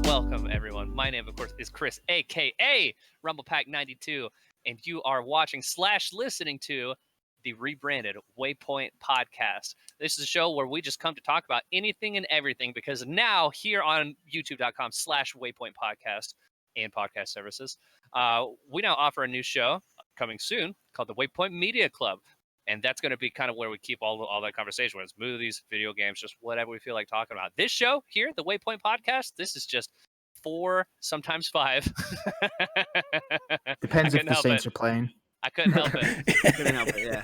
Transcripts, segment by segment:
welcome everyone. My name, of course, is Chris, aka RumblePack92, and you are watching / listening to the rebranded Waypoint Podcast. This is a show where we just come to talk about anything and everything, because now here on youtube.com / Waypoint Podcast and podcast services, we now offer a new show coming soon called the Waypoint Media Club. And that's going to be kind of where we keep all that conversation, whether it's movies, video games, just whatever we feel like talking about. This show here, the Waypoint Podcast, this is just 4, sometimes 5. Depends if the Saints are playing. I couldn't help it. Couldn't help it, yeah.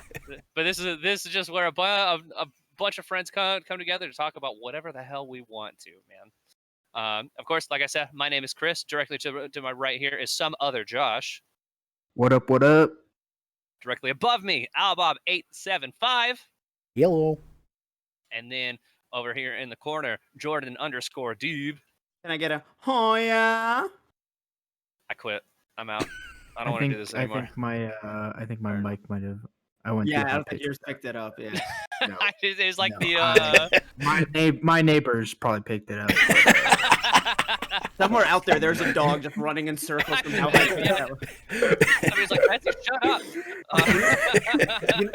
But this is just where a bunch of friends come together to talk about whatever the hell we want to, man. Of course, like I said, my name is Chris. Directly to my right here is some other Josh. What up, what up? Directly above me, Albob875. Hello. And then over here in the corner, Jordan_Deeb. Can I get a oh yeah? I quit. I'm out. I don't want to do this anymore. I think my mic might have. I went. Yeah, I don't think yours picked it up. Yeah. No. It was like No. My neighbors probably picked it up. Somewhere out there's a dog just running in circles from how I was like, shut up.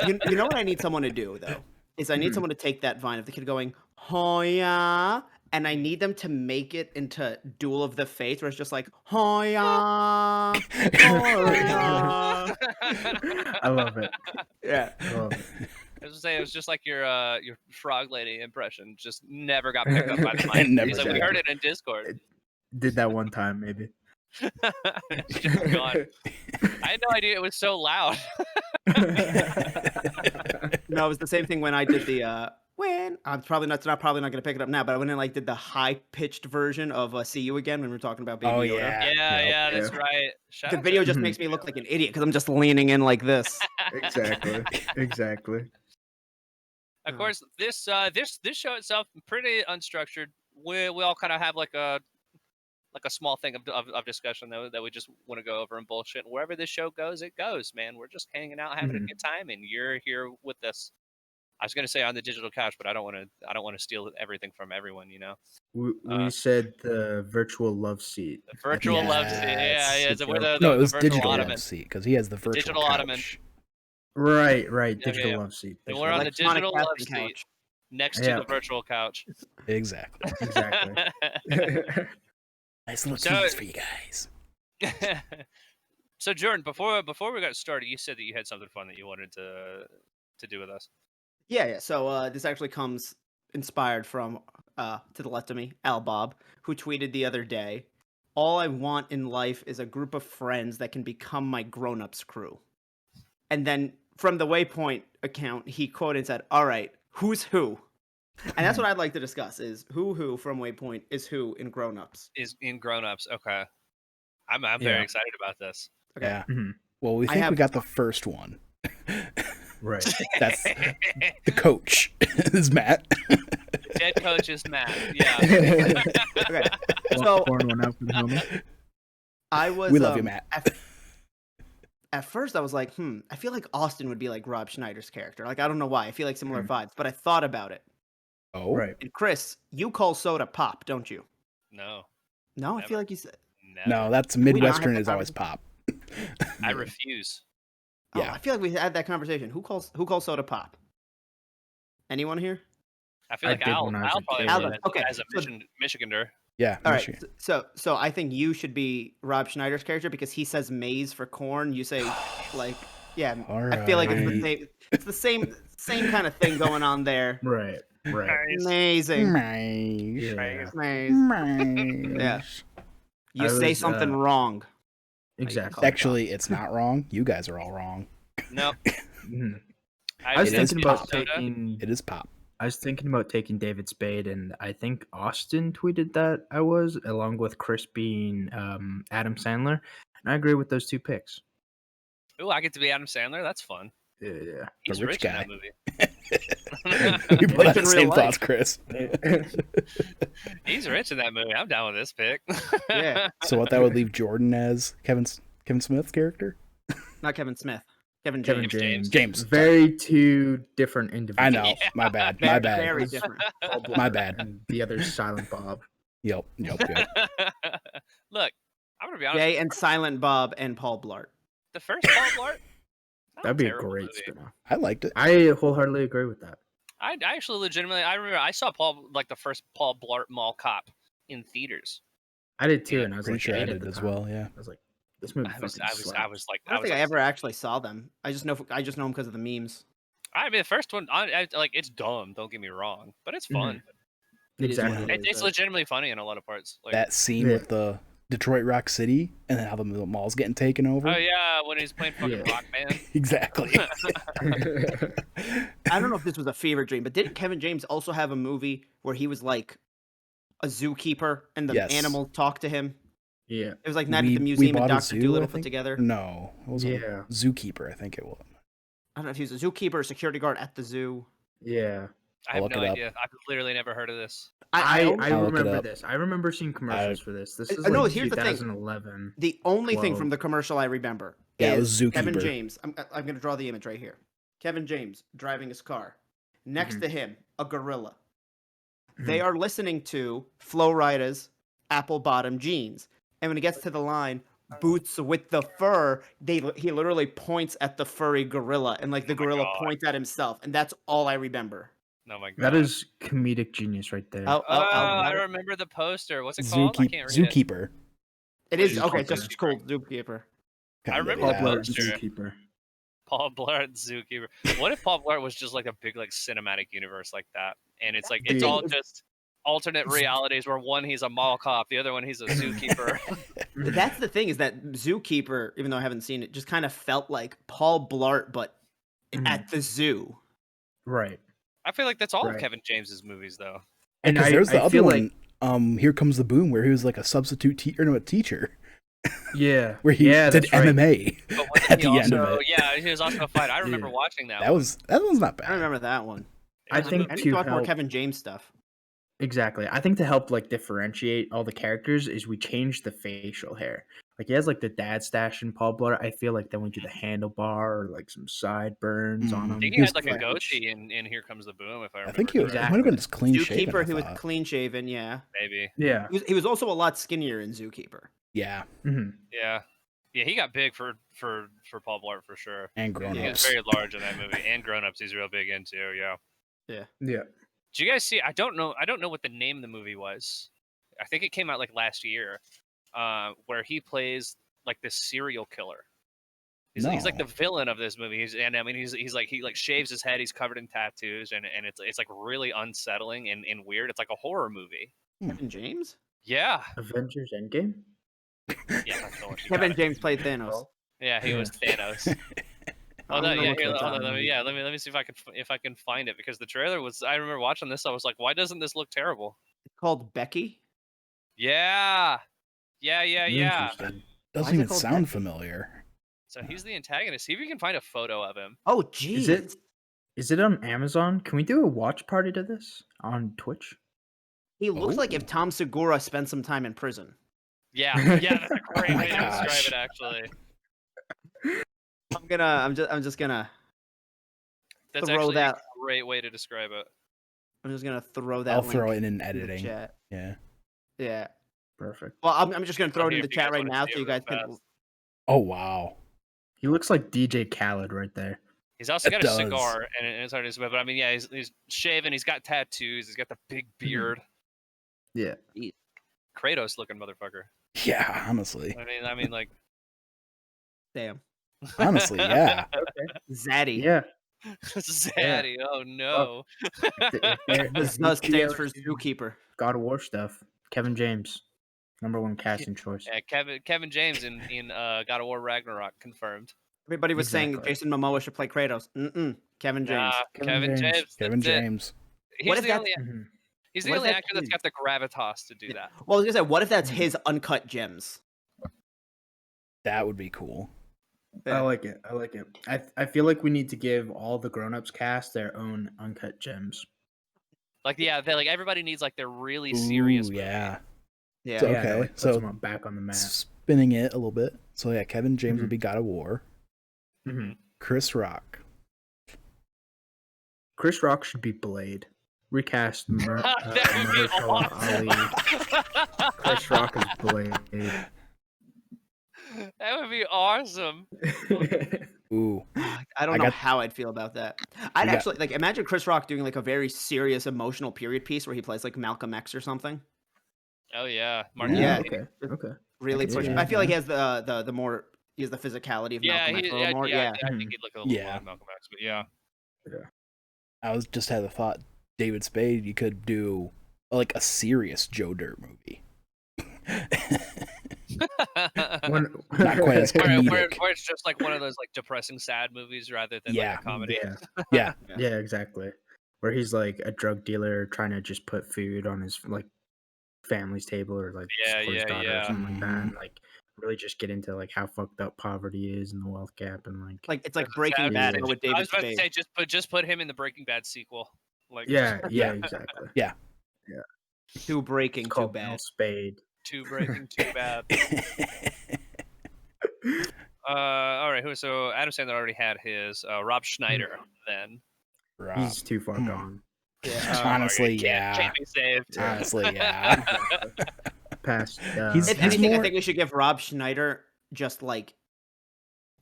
You know what I need someone to do though is I need someone to take that vine of the kid going oh yeah, and I need them to make it into Duel of the Fates, where it's just like oh yeah, oh yeah. I love it. Yeah. I love it. I was gonna say it was just like your frog lady impression, just never got picked up by the mic. Never He's like, did. we heard it in Discord. Did that one time maybe. It's just gone. I had no idea it was so loud. No, it was the same thing when I did the when I'm probably not going to pick it up now, but I went and did the high pitched version of "See You Again" when we were talking about Baby Yoda. Yeah, that's right. The video just makes me look like an idiot because I'm just leaning in like this. Exactly. Of course, this show itself pretty unstructured. We all kind of have like a small thing of discussion though that we just want to go over and bullshit. And wherever this show goes, it goes, man. We're just hanging out, having a good time, and you're here with us. I was gonna say on the digital couch, but I don't want to steal everything from everyone, you know. We said the virtual love seat. The virtual love seat, yeah. It was digital ottoman. love seat because he has the virtual digital couch. ottoman. Right. Digital love seat. And we're on the digital love seat couch next to the virtual couch. Exactly. Nice little tease for you guys. So Jordan, before we got started, you said that you had something fun that you wanted to do with us. Yeah. So this actually comes inspired from to the left of me, Al Bob, who tweeted the other day, "All I want in life is a group of friends that can become my grown-ups crew." And then from the Waypoint account, he quoted and said, "All right, who's who?" And that's what I'd like to discuss: is who from Waypoint is who in Grown Ups. Is in Grown Ups. Okay, I'm very excited about this. Okay. Yeah. Well, we think we got the first one. Right. That's the coach is Matt. The dead coach is Matt. Yeah. Okay. So Pouring one out for the homie. We love you, Matt. At first, I was like, I feel like Austin would be like Rob Schneider's character. Like, I don't know why. I feel like similar vibes, but I thought about it. Oh, Right. And Chris, you call soda pop, don't you? No. No, Never. I feel like you said. Never. No, that's not have Midwestern the is always pop. I refuse. Oh, Yeah. I feel like we had that conversation. Who calls soda pop? Anyone here? I feel like I did Al when I was a probably kid. would Okay, as a Michigander. Yeah. All Michigan. right. So I think you should be Rob Schneider's character because he says maize for corn. You say like, yeah. All I feel like right. it's the same kind of thing going on there. Right. Amazing. Maize. Yeah. Maize. Maize. Yeah. You I say was, something wrong. Exactly. Actually, it's not wrong. You guys are all wrong. No. Mhm. I was thinking about It is pop. I was thinking about taking David Spade, and I think Austin tweeted that I was, along with Chris being Adam Sandler. And I agree with those two picks. Ooh, I get to be Adam Sandler. That's fun. Yeah. He's The rich rich in guy. that movie. We both had in the real same life. thoughts, Chris. He's rich in that movie. I'm down with this pick. Yeah. So what that would leave Jordan as Kevin Smith's character? Not Kevin Smith. Kevin Kevin James. James. Very two different individuals. I know. Yeah. My bad. My bad. Very different. My bad. And the other Silent Bob. Yep. Look, I'm gonna be honest. Jay and Silent Bob and Paul Blart. The first Paul Blart. Not That'd be a terrible great movie. spin-off. I liked it. I wholeheartedly agree with that. I actually legitimately, I remember I saw the first Paul Blart Mall Cop in theaters. I did too, Yeah, and I was Pretty like, sure I 8 at did the as time. well. Yeah. I was like, this movie I was fucking slaps. like, I don't think I ever actually saw them. I just know them because of the memes. I mean, the first one, I like it's dumb. Don't get me wrong, but it's fun. It is Exactly. really It's good. legitimately funny in a lot of parts. Like, That scene Yeah. with the Detroit Rock City and then how the mall's getting taken over. oh yeah, when he's playing fucking Yeah. Rock Band. Exactly. I don't know if this was a fever dream, but didn't Kevin James also have a movie where he was like a zookeeper and the Yes. animal talked to him? Yeah. It was like Night at the Museum and bought a Dr. zoo, Dolittle I put think? together. No, it was Yeah. a zookeeper. I think it was. I don't know if he was a zookeeper or security guard at the zoo. Yeah. I have Look no it up. idea. I've literally never heard of this. I only- I'll look it remember up. this. I remember seeing commercials for this. This is no, like here's the thing. 2011. the only thing 12. from the commercial I remember Yeah, it is was Kevin Zookeeper. James. I'm going to draw the image right here. Kevin James driving his car. Next Mhm. to him, a gorilla. Mhm. They are listening to Flo Rida's Apple Bottom Jeans. And when he gets to the line, boots with the fur, he literally points at the furry gorilla, and like the gorilla God. points at himself, and that's all I remember. Oh my god. That is comedic genius right there. I remember the poster. What's it called? I can't read it. Zookeeper. It is Zookeeper. okay. It's just called Zookeeper. I remember Paul the Blart, poster. Zookeeper. Paul Blart Zookeeper. What if Paul Blart was just like a big like cinematic universe like that, and it's like it's Dude. all just alternate realities where one he's a mall cop, the other one he's a zookeeper. That's the thing is that Zookeeper, even though I haven't seen it, just kind of felt like Paul Blart, but Mhm. at the zoo. Right. I feel like that's all of Right. Kevin James's movies though. And Because there's the I other feel one. like Here Comes the Boom, where he was like a substitute teacher, yeah, where he yeah, did that's right. MMA But wasn't at he the end of also- it. Yeah, he was also a fight. I remember Yeah. watching that. That one's not bad. I remember that one. I It was a think I need to to watch more help Kevin James stuff. exactly. I think to help like differentiate all the characters is we change the facial hair. Like he has like the dad stash in Paul Blart. I feel like then we do the handlebar or like some sideburns on Mhm. him. I think he He was had like a clean. goatee in Here Comes the Boom, if I I remember. think he correctly. might have been just clean shaven. Zookeeper, he I was thought. clean shaven. Yeah, Maybe. Yeah. he was also a lot skinnier in Zookeeper. Yeah, hmm Yeah. Yeah, he got big for Paul Blart for sure. and Grown He was Ups. very large in that movie, and Grown Ups he's real big into. Yeah. Yeah. Did you guys see? I don't know what the name of the movie was. I think it came out like last year, where he plays like this serial killer. He's like the No. villain of this movie. He's like he like shaves his head. He's covered in tattoos, and it's like really unsettling and weird. It's like a horror movie. Kevin James. Yeah. Avengers Endgame. Yeah. That's the one. You Kevin got it. James played Thanos. Yeah, he Yeah. was Thanos. I'm Hold on, gonna yeah, look here, this hold up. on, let me see if I can find it because the trailer was. I remember watching this. I was like, why doesn't this look terrible? It's called Becky. Yeah. Interesting. Why Doesn't is it even called sound Becky? familiar. So he's the antagonist. See if you can find a photo of him. Oh, geez. Is it on Amazon? Can we do a watch party to this on Twitch? He looks like Oh. if Tom Segura spent some time in prison. Yeah, that's a great Oh my way to describe gosh. it. Actually, I'm just gonna that's Throw actually that- a great way to describe it. throw that. I'll link throw it in in the editing. chat. Yeah. Yeah. Perfect. Well, I'm just gonna throw it here in the if you guys chat right wanna now see so it you real guys can. fast. Oh wow. He looks like DJ Khaled right there. He's also It got does. a cigar, and it's hard to describe. But I mean, yeah, he's shaven. He's got tattoos. He's got the big beard. Yeah. Kratos looking motherfucker. Yeah. Honestly. I mean, like Damn. Honestly. Yeah. Zaddy. Yeah. Zaddy. Oh no. The Z stands for Zookeeper. God of War stuff. Kevin James, #1 casting choice. Yeah, Kevin James in God of War Ragnarok confirmed. Everybody was saying Exactly. Jason Momoa should play Kratos. Kevin James. Nah, Kevin James. Kevin that's it. James. He's What if the that's- only Mhm. he's the what if only that's actor that's his? got the gravitas to do that. Well, I was gonna say, what if that's his Uncut Gems? That would be cool. I like it. I feel like we need to give all the grown-ups cast their own uncut gems. Like like everybody needs like their really serious. Ooh, movie. yeah. Yeah. So- Yeah, Okay, like, puts so- them back on the map. Spinning it a little bit. So yeah, Kevin James would Mhm. be God of War. Mhm. Chris Rock. Chris Rock should be Blade. recast That would be Mahershala Ali. Chris Rock as Blade. That would be awesome. Ooh. I don't I know got- how I'd feel about that. I'd got- actually like imagine Chris Rock doing like a very serious emotional period piece where he plays like Malcolm X or something. Oh yeah, Martin. Yeah. Luther King. Okay. Really could push. see I that, feel like he yeah. has the more he has the physicality of Yeah, Malcolm X a little yeah, more. yeah, Yeah. I think he'd look a little more Yeah. like Malcolm X, but yeah. I was just had the thought, David Spade, you could do like a serious Joe Dirt movie. Not quite as where comedic. it's just like one of those like depressing sad movies rather than Yeah. like a comedy. Yeah. Yeah, exactly. Where he's like a drug dealer trying to just put food on his like family's table or like Yeah, support his yeah, daughter yeah. or something like that. And, like really just get into like how fucked up poverty is and the wealth gap and like Like it's like That's Breaking what Bad I but with I David was about Spade. to say just put him in the Breaking Bad sequel. Like yeah, exactly. Too breaking, It's too called bad. Spade. too breaking, too bad. All right. So Adam Sandler already had his. Rob Schneider then. He's too far Hmm. gone. Yeah. Honestly, Can't yeah. be saved. Honestly, yeah. Past He's- If he's anything, more- I think we should give Rob Schneider just like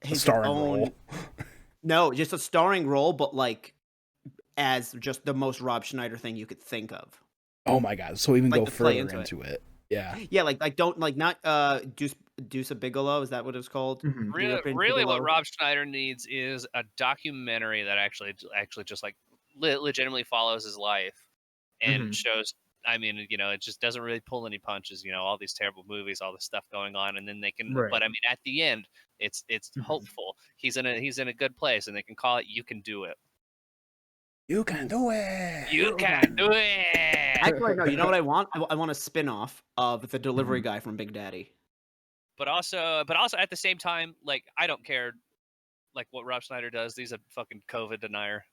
A his starring own role. No, just a starring role, but like as just the most Rob Schneider thing you could think of. Oh my god. So even Like go to play further into it. into it. Yeah. Yeah, like don't like not Deuce of Bigelow, is that what it's called? Mhm. Really, what Bigelow. Rob Schneider needs is a documentary that actually just like legitimately follows his life and Mhm. shows. I mean, it just doesn't really pull any punches. All these terrible movies, all this stuff going on, and then they can. Right. But I mean, at the end, it's Mhm. hopeful. He's in a good place, and they can call it "You Can Do It." You can do it. You can do it. Actually, no, you know what I want? I want a spin-off of the delivery Mhm. guy from Big Daddy. But also at the same time, like I don't care, like what Rob Schneider does. He's a fucking COVID denier.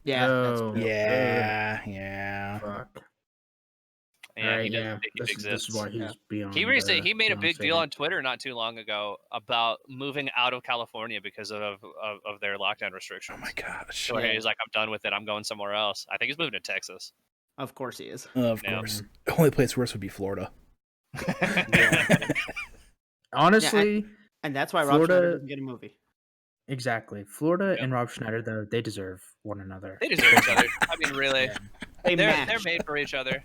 Yeah, that's Oh, true. Yeah. Fuck. Yeah, All right, he doesn't yeah. think it This exists. is why he's Yeah. beyond. He made a big deal saving. on Twitter not too long ago about moving out of California because of their lockdown restrictions. Oh my gosh. So he's like, I'm done with it. I'm going somewhere else. I think he's moving to Texas. Of course he is. Of Yeah. course. The only place worse would be Florida. Honestly, And that's why Rob Schneider Florida- doesn't get a movie. exactly. Florida Yeah. and Rob Schneider, though, they deserve one another. They deserve each other. I mean, really, Yeah. They they're match. made for each other.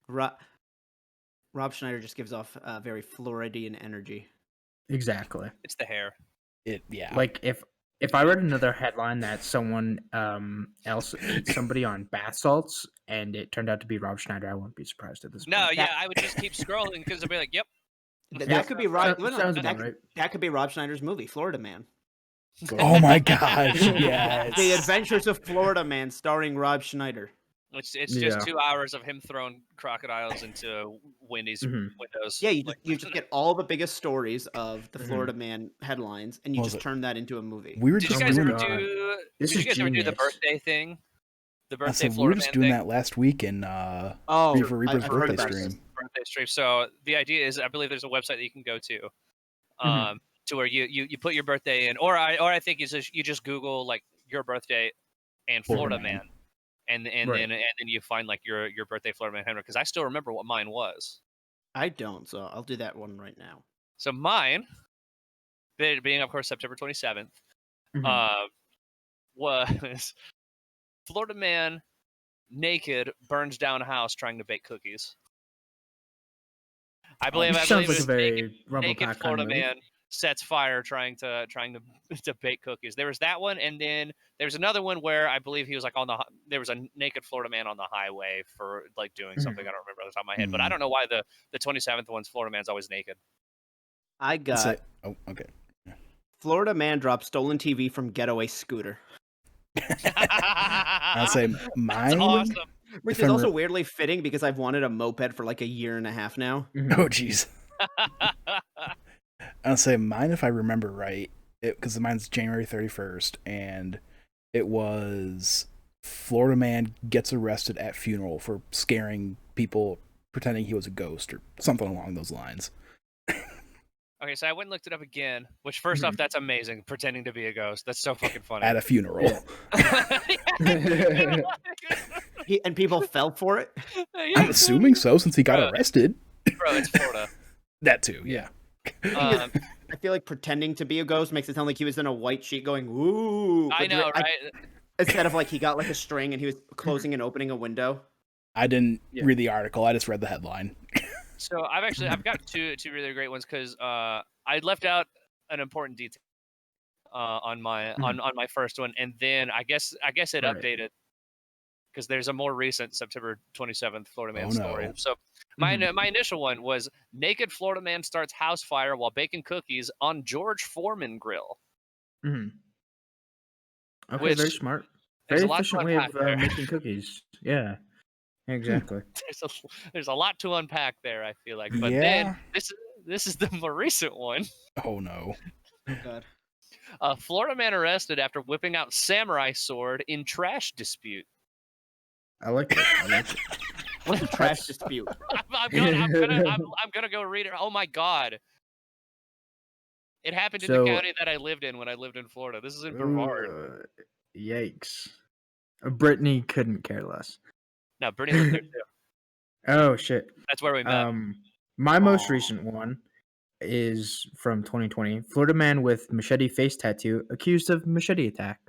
Rob Schneider just gives off very Floridian energy. Exactly. It's the hair. Yeah. Like if I read another headline that someone else ate somebody on bath salts and it turned out to be Rob Schneider, I wouldn't be surprised at this No, point. yeah, I would just keep scrolling because I'd be like, yep. That Yeah. could be Rob. Sounds about right. That could be Rob Schneider's movie, Florida Man. Oh my gosh. Yes. The Adventures of Florida Man, starring Rob Schneider. It's just Yeah. 2 hours of him throwing crocodiles into Wendy's Mhm. windows. Yeah, you Like, just get all the biggest stories of the Mhm. Florida Man headlines, and you What was just it? turn that into a movie. We were Did you just guys doing ever God. do? This Did is you guys ever do the genius. birthday thing? The I birthday said we were Florida just Man doing thing. that last week in Oh, Reaper Reaper's I've heard birthday about stream. this. Birthday stream. So the idea is, I believe there's a website that you can go to, to where you put your birthday in, or I think it's just, you just Google like your birthday and Florida Man. Man, and Right. then you find like your birthday Florida Man Henry, because I still remember what mine was. I don't, so I'll do that one right now. So mine, being of course September 27th, Mhm. was Florida Man naked burns down a house trying to bake cookies. I believe This it sounds like a was very Rumble naked Pack kind Florida of movie. Man sets fire trying to to bake cookies. There was that one, and then there's another one where I believe he was like there was a naked Florida Man on the highway for like doing something. I don't remember off the top of my head, but I don't know why the 27th one's Florida Man's always naked. I got Say- oh, okay. Florida Man drops stolen TV from getaway scooter, I'll say That's mine. awesome. which If is I'm also re- weirdly fitting because I've wanted a moped for like a year and a half now. Mhm. Oh jeez. I'll say mine if I remember right, because mine's January 31st, and it was Florida Man gets arrested at funeral for scaring people, pretending he was a ghost or something along those lines. Okay, so I went and looked it up again. Which, first off, that's amazing. Pretending to be a ghost. That's so fucking funny. At a funeral. And people fell for it. I'm assuming so, since he got arrested. Bro, it's Florida. That too, yeah. I feel like pretending to be a ghost makes it sound like he was in a white sheet going, "Ooh." I know, right? Instead of like he got like a string and he was closing and opening a window. I didn't read the article. I just read the headline. So I've got two really great ones because I left out an important detail on my first one, and then I guess it updated because there's a more recent September 27th Florida man story. So my initial one was naked Florida man starts house fire while baking cookies on George Foreman grill. Okay, very smart. Very efficient way of making cookies. Yeah, exactly. There's a lot to unpack there, I feel like. But then this is the more recent one. Oh no. Oh god. Florida man arrested after whipping out samurai sword in trash dispute. I like it. What's a trash dispute? I'm gonna go read it. Oh my god. It happened in the county that I lived in when I lived in Florida. This is in Brevard. Yikes. Brittany couldn't care less. No, Brittany lived there too. Oh shit. That's where we met. My most recent one is from 2020. Florida man with machete face tattoo accused of machete attack.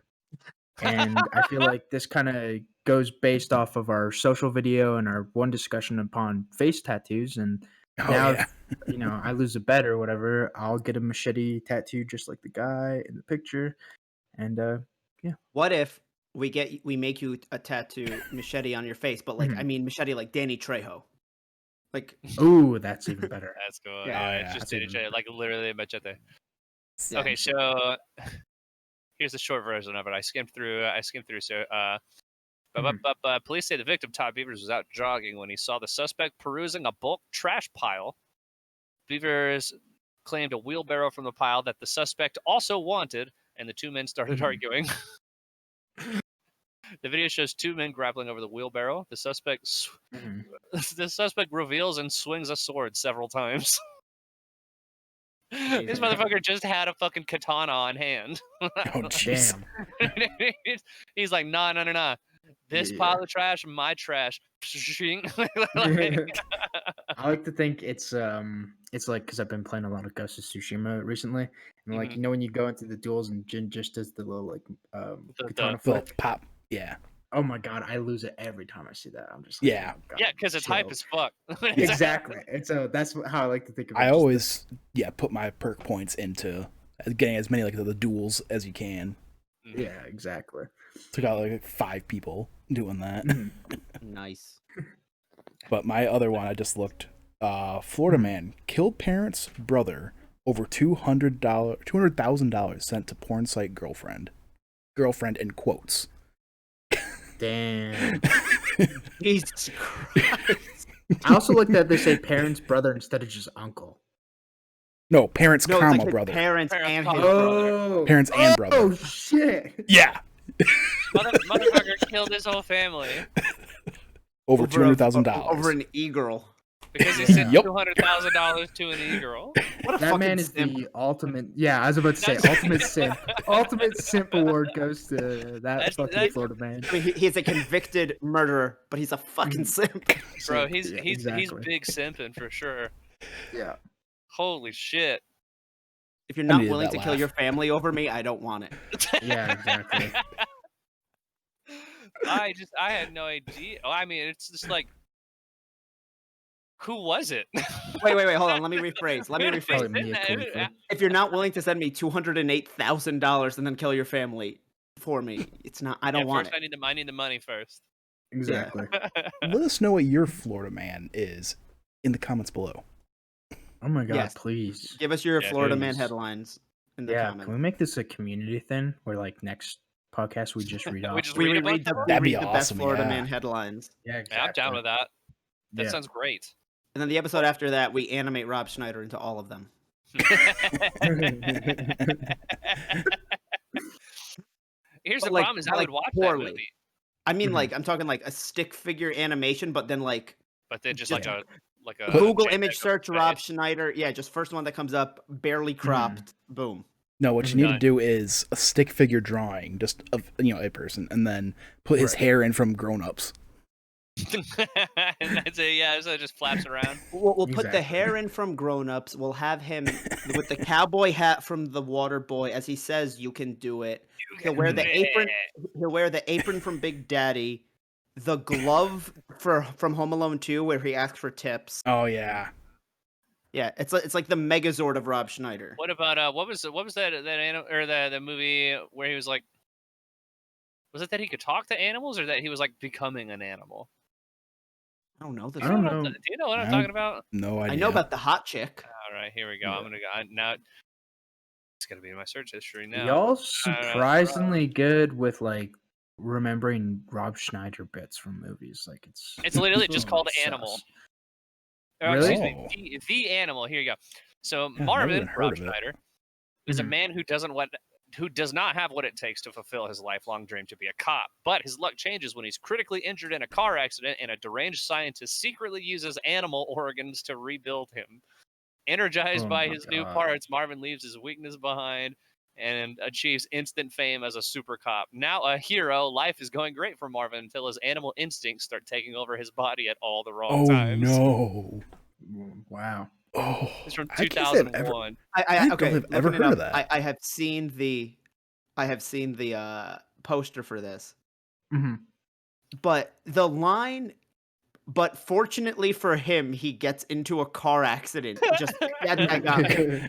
And I feel like this kind of goes based off of our social video and our one discussion upon face tattoos. And now, if, I lose a bet or whatever, I'll get a machete tattoo just like the guy in the picture. And what if we make you a tattoo machete on your face, but like I mean machete like Danny Trejo. Like, ooh, that's even better. That's cool. Yeah, it's just Danny Trejo, like literally a machete. Yeah. Okay, so here's the short version of it. I skimmed through. So, police say the victim, Todd Beavers, was out jogging when he saw the suspect perusing a bulk trash pile. Beavers claimed a wheelbarrow from the pile that the suspect also wanted, and the two men started arguing. The video shows two men grappling over the wheelbarrow. The suspect reveals and swings a sword several times. This motherfucker just had a fucking katana on hand. Oh, jeez. He's like, nah. This pile of trash, my trash. I like to think it's like because I've been playing a lot of Ghost of Tsushima recently, and like when you go into the duels and Jin just does the little like katana flip pop. Yeah. Oh my god, I lose it every time I see that. I'm just like, yeah, oh because it's hype as fuck. Exactly. And so that's how I like to think of it. I always put my perk points into getting as many like the duels as you can. Yeah, exactly. Took out like 5 people doing that. Nice. But my other one, I just looked. Florida man killed parents' brother over $200,000 sent to porn site girlfriend. Girlfriend in quotes. Damn. Jesus Christ. I also like that they say parents' brother instead of just uncle. No, parents, comma, like brother. Parents and his brother. Parents and brother. Oh shit. Yeah. Motherfucker killed his whole family. Over $200,000. Over an e-girl. Because he sent $200,000 to an e-girl. That man is the ultimate. Yeah, I was about to say ultimate simp. Ultimate simp award goes to that fucking Florida man. I mean, he's a convicted murderer, but he's a fucking simp. Bro, he's big simping for sure. Yeah. Holy shit. If you're not willing to kill your family over me, I don't want it. Yeah, exactly. I had no idea. Oh, I mean, it's just like, who was it? Wait, hold on. Let me rephrase. If you're not willing to send me $208,000 and then kill your family for me, it's not. I don't want it. I need the money first. Exactly. Let us know what your Florida man is in the comments below. Oh my god, please. Give us your Florida man headlines in the comments. Can we make this a community thing where like next podcast we just read off? we read the best Florida man headlines. Yeah, exactly. I'm down with that. That sounds great. And then the episode after that, we animate Rob Schneider into all of them. Here's the problem: is I would watch that movie. I mean, like I'm talking like a stick figure animation, but then just like a like a Google JPEG image of search his Rob face. Schneider. Yeah, just first one that comes up, barely cropped. Boom. No, what you need to Done. do is a stick figure drawing, just of a person, and then put his Right. hair in from Grown Ups. And that's it. Yeah, so it just flaps around. We'll put the Exactly. hair in from Grown Ups. We'll have him with the cowboy hat from The Water Boy, as he says, "You can do it." He'll wear the apron. He'll wear the apron from Big Daddy, the glove from Home Alone 2, where he asks for tips. Oh yeah. Yeah, it's like the Megazord of Rob Schneider. What about what was that or the movie where he was like, was it that he could talk to animals or that he was like becoming an animal? I don't know. I don't know. Do you know what I'm I talking about? No idea. I know about the hot chick. All right, here we go. Yeah. I'm gonna go now. It's gonna be in my search history now. Y'all surprisingly good with like remembering Rob Schneider bits from movies. Like It's literally just called sus. Animal. Or, Really? Excuse me, the Animal. Here you go. So never Marvin even heard Rob of it. Schneider is a Mhm. man who does not have what it takes to fulfill his lifelong dream to be a cop. But his luck changes when he's critically injured in a car accident, and a deranged scientist secretly uses animal organs to rebuild him. Energized Oh by my his new God. parts, Marvin leaves his weakness behind and achieves instant fame as a super cop. Now a hero, life is going great for Marvin until his animal instincts start taking over his body at all the wrong Oh times. no. Wow. Oh. It's from I can't say I've 2001. I don't Okay, think I've ever looking it heard of up, that. I have seen the poster for this, hmm but the line. But fortunately for him, he gets into a car accident. Just that got me.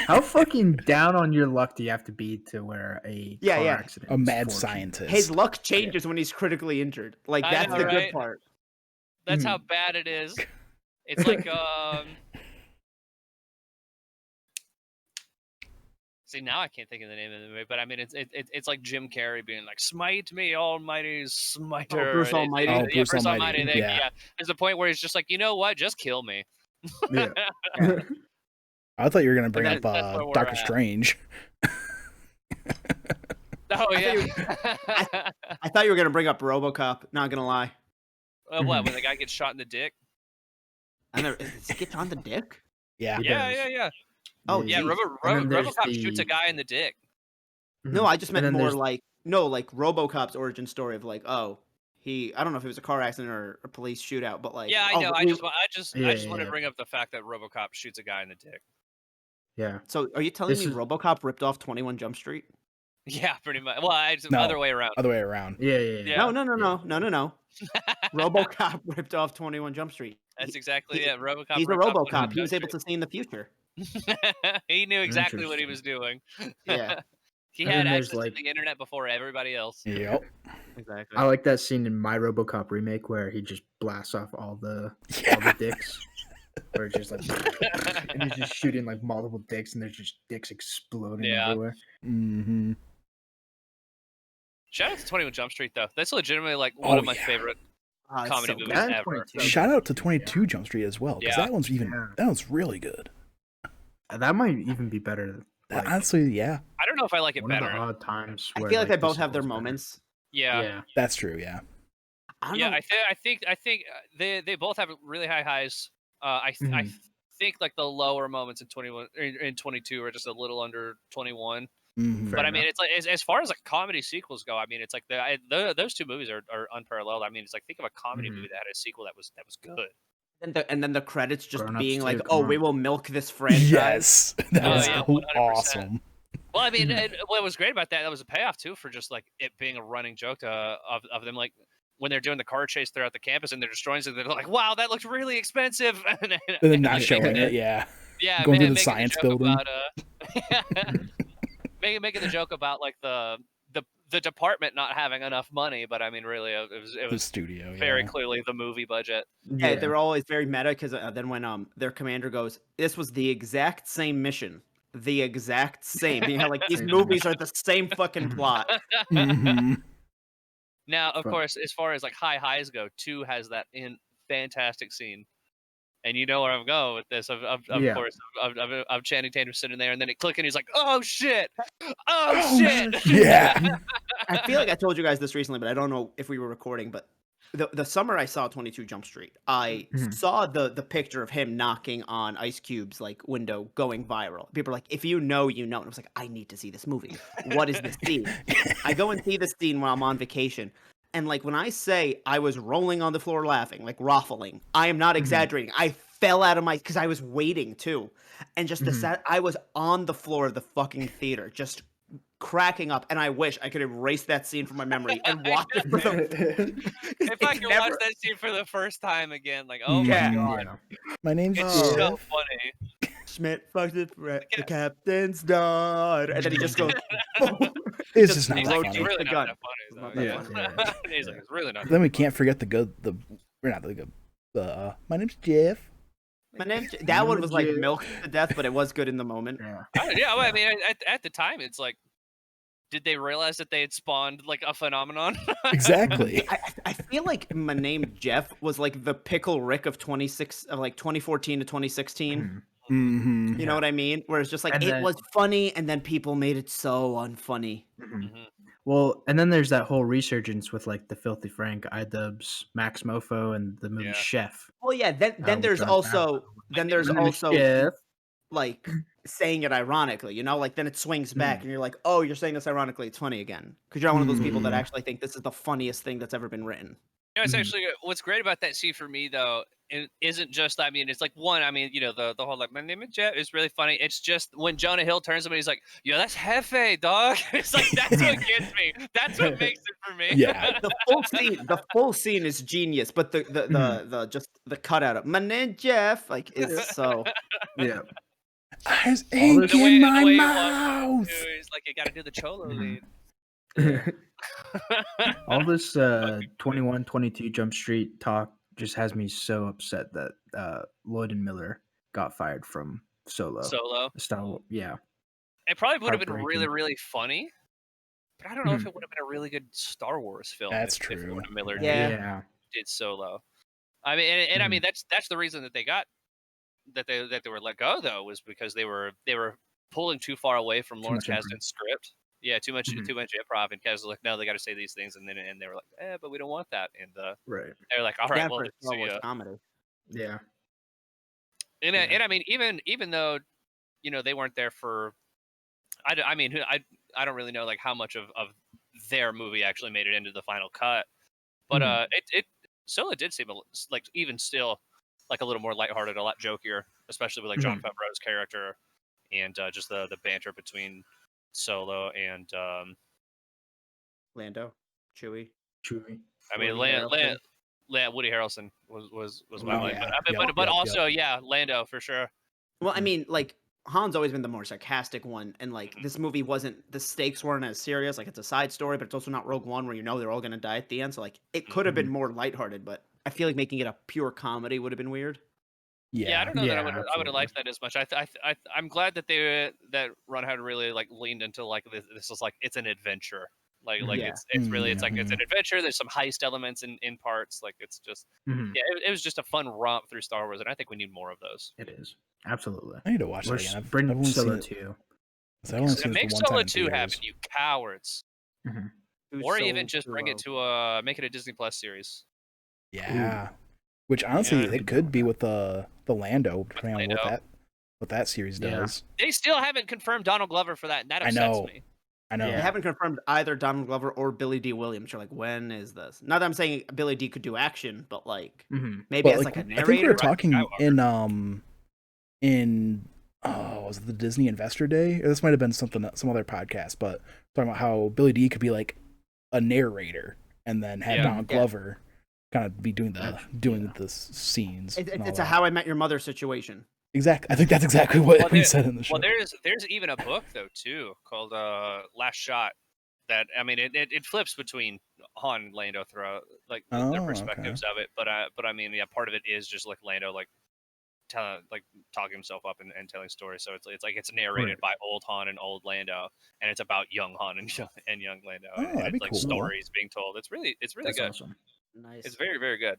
How fucking down on your luck do you have to be to where a Yeah, car yeah. accident? A is mad fortunate? scientist. His luck changes when he's critically injured. Like I that's know, the right? good part. That's Mhm. how bad it is. It's like see, now I can't think of the name of the movie, but I mean it's like Jim Carrey being like, "Smite me, Almighty Smiter." Bruce And Almighty? Oh, yeah, Bruce Bruce Almighty, Almighty. yeah. There's a point where he's just like, you know what? Just kill me. Yeah. I thought you were gonna bring that- up that's where we're Doctor at. Strange. Oh I yeah. I thought you were gonna bring up RoboCop. Not gonna lie. What? When the guy gets shot in the dick? And does he get on the dick? Yeah. He Yeah, does. yeah, yeah. Oh, Yeah, geez. And then there's RoboCop shoots a the- guy in the dick. No, I just And meant then more there's- like RoboCop's origin story of like, oh, I don't know if it was a car accident or a police shootout, but like, Yeah, I oh, know. I just want to yeah. bring up the fact that RoboCop shoots a guy in the dick. Yeah. So are you telling This me is- RoboCop ripped off 21 Jump Street? Yeah, pretty much. Well, No. other way around. Other way around. Yeah. Yeah. No. RoboCop ripped off 21 Jump Street. That's exactly it. RoboCop. He's a ripped off RoboCop. 21 He was Jump able to see in the future. Street. He knew exactly what he was doing. Yeah. He And had then there's, access like- to the internet before everybody else. Yep. Exactly. I like that scene in My RoboCop remake where he just blasts off all the Yeah. dicks. Where it's just like, and he's just shooting like multiple dicks, and there's just dicks exploding Yeah. everywhere. Mm-hmm. Shout out to 21 Jump Street, though. That's legitimately like one Oh, of my yeah. favorite It's comedy so movies good. And ever. 22. Shout out to 22 Jump Street as well, because Yeah. that one's Yeah. that one's really good. That might even be better. Like, Honestly, yeah, I don't know if I like it one of the better. odd times. I Where, feel like they the both have their sequel's better. moments. Yeah. Yeah. that's true. Yeah, I don't Yeah, know. I think they both have really high highs. I Mhm. think like the lower moments in 21 in 22 are just a little under 21. Mhm. Fair But I mean, enough. it's like as far as like comedy sequels go, I mean, it's like those two movies are unparalleled. I mean, it's like think of a comedy Mhm. movie that had a sequel that was good. And then the credits just Grown Ups being like, too, oh, come we on. will milk this franchise. yes, that Oh, was yeah, cool. 100%. Awesome. Well, I mean, Mhm. what was great about that was a payoff too for just like it being a running joke of them like when they're doing the car chase throughout the campus and they're destroying it, they're like, "Wow, that looks really expensive," And then not making showing the- it. Yeah, Yeah, Going through the making science joke building. About, making the joke about like the department not having enough money, but I mean, really, it the was studio. very yeah. clearly the movie budget. Yeah, they were always very meta because then when their commander goes, "This was the exact same mission, the exact same." Being how like these Same movies are the same fucking plot. Mhm. Now, of But- course, as far as like high highs go, 2 has that fantastic scene. And you know where I'm going with this, of Yeah. course, of Channing Tatum sitting there, and then it clicked, and he's like, "Oh shit! Oh shit!" Yeah. I feel like I told you guys this recently, but I don't know if we were recording. But the summer I saw 22 Jump Street, I saw the picture of him knocking on Ice Cube's like window going viral. People are like, if you know, you know. And I was like, I need to see this movie. What is this scene? I go and see this scene while I'm on vacation. And like when I say I was rolling on the floor laughing, like ruffling, I am not exaggerating. I fell out of my because I was waiting too. And just I was on the floor of the fucking theater, just cracking up, and I wish I could erase that scene from my memory and watch it for the. If I could watch that scene for the first time again, like, oh Yeah. my god, My name's it's so Jeff. funny. Schmidt fucked the captain's daughter, and then he just goes. It's just not He's that like, funny. it's really the not gun. that funny. It's not Yeah. that funny. He's like, it's really not. Then we can't forget we're not the good. My name's Jeff. My name. That one was like milked to death, but it was good in the moment. Yeah, well, I mean, at the time, it's like, did they realize that they had spawned like a phenomenon? Exactly. I feel like My Name Jeff was like the Pickle Rick of 2014 to 2016. Mm-hmm. You know what I mean? Where it's just like And it then- was funny, and then people made it so unfunny. Well, and then there's that whole resurgence with like the Filthy Frank, iDubbbz, Max Mofo, and the movie Yeah. Chef. Well, yeah. Then with there's John also Chef. like saying it ironically, you know, like then it swings back and you're like, oh, you're saying this ironically, it's funny again, because you're not one of those people that actually think this is the funniest thing that's ever been written. You know, it's actually what's great about that scene for me though. It isn't just. I mean, it's like one. I mean, you know, the whole like my name is Jeff is really funny. It's just when Jonah Hill turns to him and he's like, "Yo, that's Hefe, dog." It's like that's what gets me. That's what makes it for me. Yeah. The full scene is genius, but the just the cutout of my name Jeff like is so. Yeah. There's All ink this- in my he walks mouth. up to, he's like, "You got to do the cholo lead." All this 21, 22 Jump Street talk just has me so upset that Lloyd and Miller got fired from Solo. Solo. Yeah. It probably would have been Heartbreaking. really, really funny, but I don't know if it would have been a really good Star Wars film. That's if true. Lord and Miller Yeah. did Solo. I mean, and I mean that's the reason that they got that they were let go though, was because they were pulling too far away from Too Lawrence much improv. Kasdan's script. Yeah, too much improv, and Kaz was like, no, they got to say these things, and they were like, but we don't want that, and Right. they were like, all right, Yeah, well, for Star see Wars ya. comedy. Yeah. And I mean, even though, you know, they weren't there for, I don't really know like how much of their movie actually made it into the final cut, but it Solo did seem like even still like a little more lighthearted, a lot jokier, especially with like Jon Favreau's character and just the banter between Solo and Lando, Chewie. I mean Woody Harrelson was my Oh, mind, yeah. but Yep. also Lando for sure. Well, I mean, like Han's always been the more sarcastic one, and like this movie wasn't, the stakes weren't as serious. Like it's a side story, but it's also not Rogue One where you know they're all gonna die at the end. So like it could have been more lighthearted, but I feel like making it a pure comedy would have been weird. Yeah, I don't know that I would absolutely. have liked that as much. I'm glad that that Ron had really like leaned into like this is like it's an adventure. Like Yeah. it's really it's like it's an adventure. There's some heist elements in parts. Like it's just it was just a fun romp through Star Wars, and I think we need more of those. It is. Absolutely. I need to watch that Let's again. I've bring only Solo seen it. 2. I've only seen it Make the one Solo time in 2 theaters. happen, you cowards, or even just bring it to make it a Disney Plus series. Yeah. Which honestly, Yeah, it could be with the Lando, depending on Lando. what that series Yeah. does. They still haven't confirmed Donald Glover for that, and that I upsets know. me. I know. They haven't confirmed either Donald Glover or Billy D. Williams. You're like, when is this? Not that I'm saying Billy D. could do action, but like maybe But as like a I narrator. think we were talking Skywalker. in was it the Disney Investor Day? Or this might have been some other podcast, but talking about how Billy D could be like a narrator and then have Donald Glover kind of be doing the scenes. and all It's a that. How I Met Your Mother situation. Exactly. I think that's exactly what he said in the show. Well, there's even a book though too called Last Shot. That I mean, it flips between Han and Lando throughout like their perspectives of it. But I mean, part of it is just like Lando talking himself up and telling stories. So it's like it's narrated by old Han and old Lando, and it's about young Han and young Lando. Oh, and that'd it's be like cool. stories being told. It's really That's good. awesome. Nice. It's very, very good.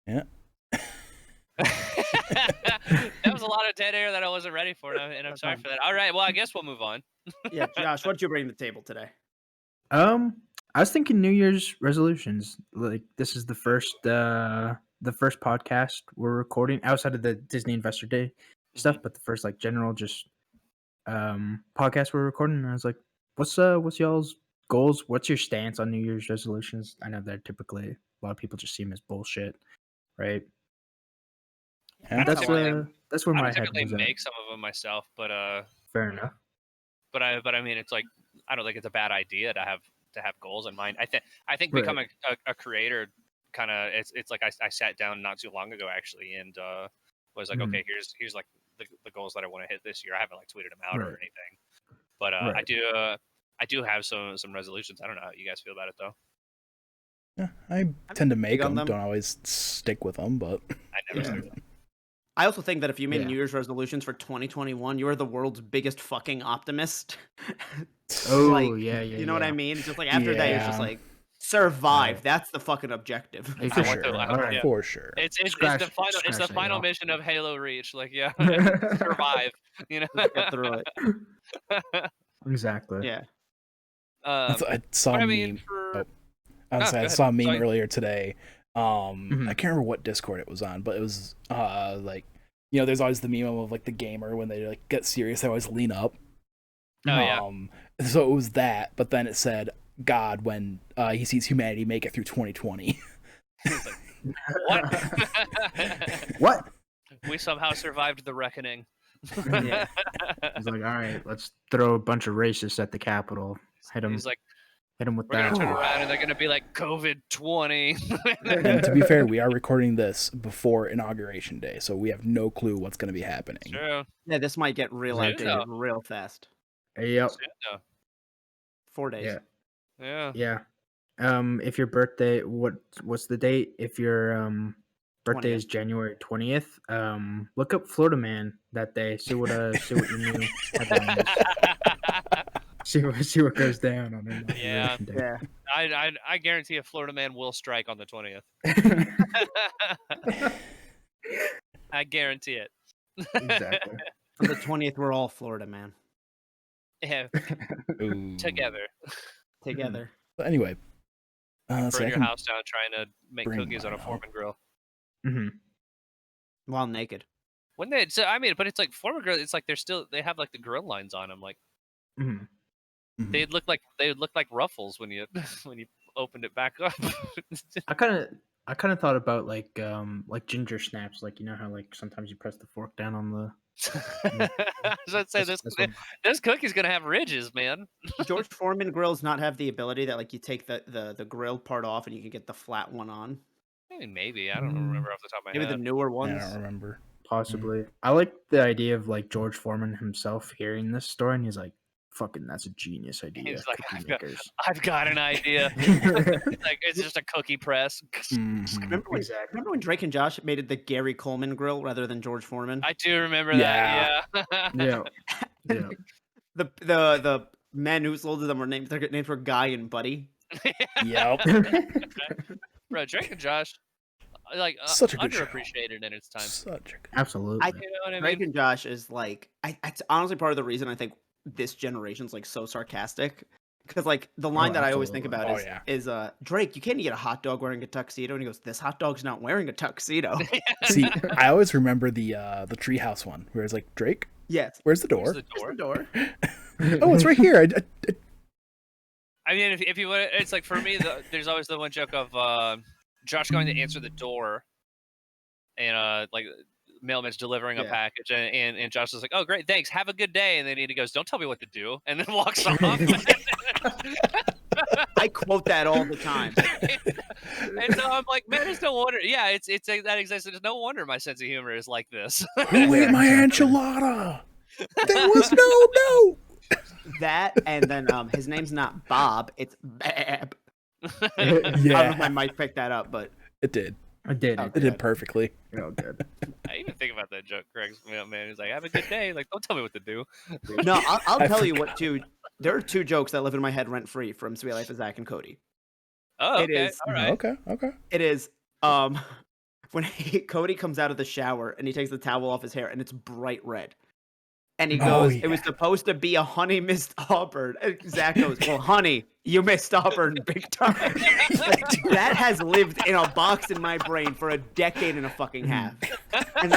Yeah. That was a lot of dead air that I wasn't ready for, and I'm sorry for that. All right, well, I guess we'll move on. Yeah, Josh, what did you bring to the table today? I was thinking New Year's resolutions. Like this is the first podcast we're recording outside of the Disney Investor Day stuff, but the first like general just podcast we're recording. And I was like, what's y'all's goals? What's your stance on New Year's resolutions? I know that typically a lot of people just see them as bullshit, right? I don't That's typically, that's where I my don't head typically was at. make some of them myself, but Fair enough. but I mean, it's like I don't think it's a bad idea to have goals in mind. I think Right. becoming a creator kind of it's like I sat down not too long ago actually and was like, Mhm. okay, here's like the goals that I want to hit this year. I haven't like tweeted them out or Right. anything, but Right. I do have some resolutions. I don't know how you guys feel about it though. Yeah, I tend to make on them. them. Don't always stick with them, but I never Yeah. do that. I also think that if you made Yeah. New Year's resolutions for 2021, you are the world's biggest fucking optimist. Oh Like, yeah. you know what I mean? Just like after that, you're just Yeah. like survive. Right. That's the fucking objective. Hey, for I want sure, to- All right. yeah. for sure. It's the Scratch final that, y'all. mission of Halo Reach. Like yeah, survive. You know. Just get through it. Exactly. Yeah. I saw but a I mean, meme. for I No, was go I ahead. saw a meme Sorry. earlier today. I Mhm. can't remember what Discord it was on, but it was like, you know, there's always the meme of like the gamer when they like get serious, they always lean up. Oh, yeah. So it was that, but then it said God when he sees humanity make it through 2020. It's like, what? What? We somehow survived the reckoning. Yeah. He's like, all right, let's throw a bunch of racists at the Capitol. Hit them. He's like, Hit them with we're gonna that. turn around and they're gonna be like COVID-20. And to be fair, we are recording this before Inauguration Day, so we have no clue what's going to be happening. True. Yeah, this might get real Soon, outdated real fast. Yep. Soon, though. 4 days. Yeah. Yeah. Yeah. If your birthday, what's the date? If your birthday 20th. is January 20th, look up Florida Man that day. See what your new headline is. See what goes down on Inauguration Day. Yeah. I guarantee a Florida man will strike on the 20th. I guarantee it. Exactly. On the 20th, we're all Florida, man. Yeah, Ooh. together. Together. But anyway, Burn so I your can house down trying to make bring cookies on a mine up. Foreman grill. Hmm. While naked. When they, so I mean, but it's like Foreman grill. It's like they have like the grill lines on them. Like Hmm. they would look like ruffles when you opened it back up. I kind of thought about like ginger snaps, like you know how like sometimes you press the fork down on the. So I'd say That's this what- this cookie's gonna have ridges, man. George Foreman grills not have the ability that like you take the grilled part off and you can get the flat one on. I mean, maybe I don't remember off the top of my Maybe the head. newer I ones. don't remember. Possibly. I like the idea of like George Foreman himself hearing this story, and he's like, "Fucking, that's a genius idea." He's like, cookie makers." I've got an idea. Like it's just a cookie press. Mhm. Remember when Drake and Josh made it the Gary Coleman grill rather than George Foreman? I do remember that. Yeah. Yeah. Yeah. The men who sold to them were named. Their names were Guy and Buddy. Yep. Bro, Drake and Josh, like Such a good show. underappreciated in its time. Such a good. Absolutely. You know what I Drake mean? and Josh is like, it's honestly part of the reason I think this generation's like so sarcastic. Because like the line that I always think absolutely. about Oh, is Drake, you can't eat a hot dog wearing a tuxedo, and he goes, this hot dog's not wearing a tuxedo. See, I always remember the treehouse one where it's like, Drake, Yes. where's the door? Where's the Here's door? the door. Oh, it's right here. I mean, if you would, it's like for me, there's always the one joke of Josh going to answer the door, and like mailman's delivering a Yeah. package, and Josh is like, "Oh, great, thanks, have a good day," and then he goes, "Don't tell me what to do," and then walks off. I quote that all the time. And so I'm like, man, it's no wonder. Yeah, it's that exists. It's no wonder my sense of humor is like this. Who ate my enchilada? There was no. That, and then his name's not Bob, it's Bab. I don't know if Yeah, my mic picked that up, but it did. I did. Oh, It did perfectly. Oh, good. I even think about that joke, Greg's man. He's like, have a good day. Like, don't tell me what to do. no, I'll I tell you what forgot. too. There are two jokes that live in my head rent free from Sweet Life of Zach and Cody. Oh, It okay, is- all right. Okay. It is when Cody comes out of the shower and he takes the towel off his hair and it's bright red. And he Oh, goes, yeah. it was supposed to be a honey missed Auburn. And Zach goes, well, honey, you missed Auburn big time. That has lived in a box in my brain for a decade and a fucking half. And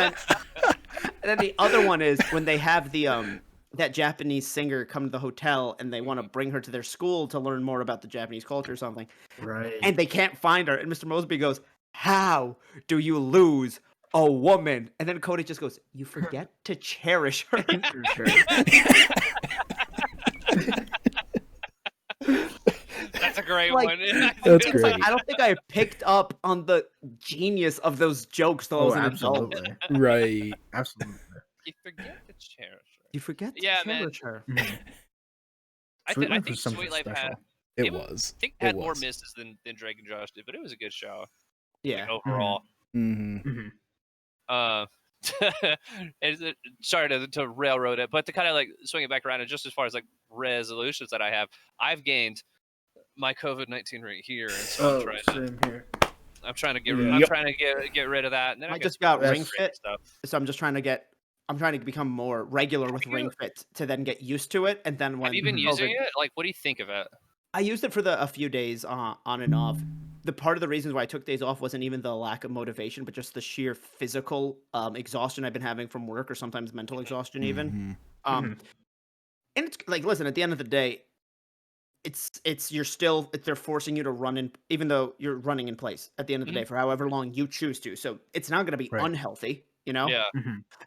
then the other one is when they have the that Japanese singer come to the hotel and they want to bring her to their school to learn more about the Japanese culture or something. Right. And they can't find her. And Mr. Mosby goes, how do you lose a woman? And then Cody just goes, you forget to cherish her. That's a great Like, one. That's It's like, great. I don't think I picked up on the genius of those jokes till I was an adult. absolutely. Right. Absolutely. You forget to cherish her. You forget to Yeah, man. cherish her. Mhm. I Sweet Life think was something Sweet Life special. had. It was- was. I think It had more was. misses than Drake and Josh did, but it was a good show Yeah. overall. Mm-hmm. Sorry to railroad it, but to kind of like swing it back around, and just as far as like resolutions that I have, I've gained my COVID-19 right here, and so same here. I'm trying to get Yeah. I'm Yep. trying to get rid of that. And then I just got that's Ring Fit, stuff. so I'm trying to become more regular with you- Ring Fit to then get used to it. And then when Have you been COVID using it? Like, what do you think of it? I used it for a few days on and off. The part of the reasons why I took days off wasn't even the lack of motivation, but just the sheer physical exhaustion I've been having from work, or sometimes mental exhaustion even. Mm-hmm. And it's like, listen, at the end of the day, they're forcing you to run in, even though you're running in place at the end of the day for however long you choose to. So it's not going to be Right. unhealthy, you know? Yeah.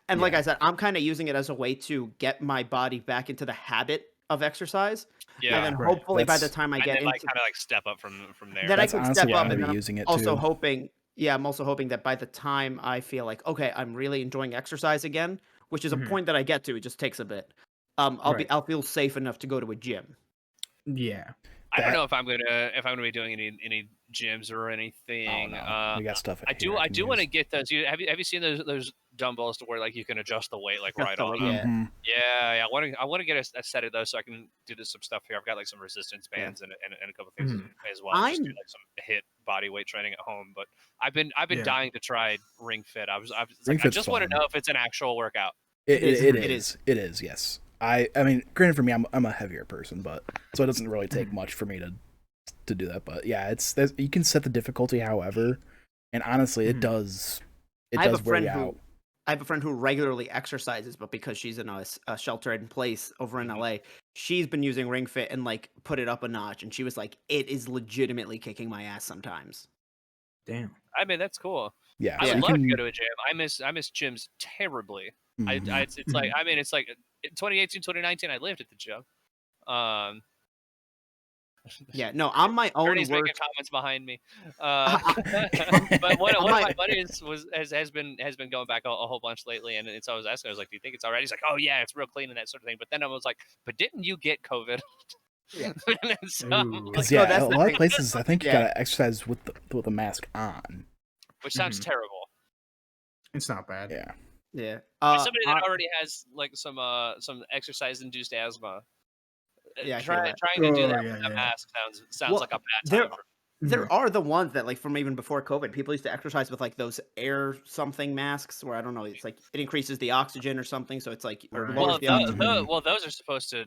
And like Yeah. I said, I'm kind of using it as a way to get my body back into the habit of exercise. Yeah. And then Right. hopefully by the That's- time I And get then like into kind of like step up from there. Then I That's can honestly step what up, I'm and gonna then be using it also too. hoping, I'm also hoping that by the time I feel like, okay, I'm really enjoying exercise again, which is a point that I get to, it just takes a bit. Right. I'll feel safe enough to go to a gym. Yeah. I don't that- know if I'm gonna be doing any gyms or anything. Oh, no. We got stuff. I do want to get those. Have you seen those dumbbells to where like you can adjust the weight like Adjust right the on weight, them? yeah. Yeah. I want to get a set of those so I can do some stuff here. I've got like some resistance bands and a couple things as well. Just do like some hit body weight training at home. But I've been Yeah. dying to try Ring Fit. I Ring like, I Fit's just want to fun. know if it's an actual workout. It It is. Yes. I mean, granted, for me, I'm a heavier person, but so it doesn't really take much for me to do that. But yeah, you can set the difficulty however, and honestly, it does. It I have does a wear friend you who out. I have a friend who regularly exercises, but because she's in a shelter in place over in LA, she's been using Ring Fit and like put it up a notch, and she was like, it is legitimately kicking my ass sometimes. Damn. I mean, that's cool. Yeah, I so would you love can. to go to a gym. I miss gyms terribly. Mhm. It's like I mean it's like in 2018, 2019 I lived at the gym. Yeah, no, I'm my own Ernie's worst. making comments behind me. But one of my buddies has been going back a whole bunch lately, and so I was asking, I was like, "Do you think it's all right?" He's like, "Oh yeah, it's real clean and that sort of thing." But then I was like, "But didn't you get COVID?" Yeah. So, Ooh. like, Because No, yeah, that's a the lot thing. of places I think you Yeah. gotta exercise with the mask on. which sounds terrible. It's not bad. Yeah. Yeah. As somebody that already has like some exercise-induced asthma. Yeah, I feel trying that. to do Oh, that yeah, with a yeah. mask sounds Well, like a bad there- time. There are the ones that, like, from even before COVID, people used to exercise with like those air something masks, where I don't know, it's like it increases the oxygen or something, so it's like or Right. lowers Well, the oxygen. those are supposed to.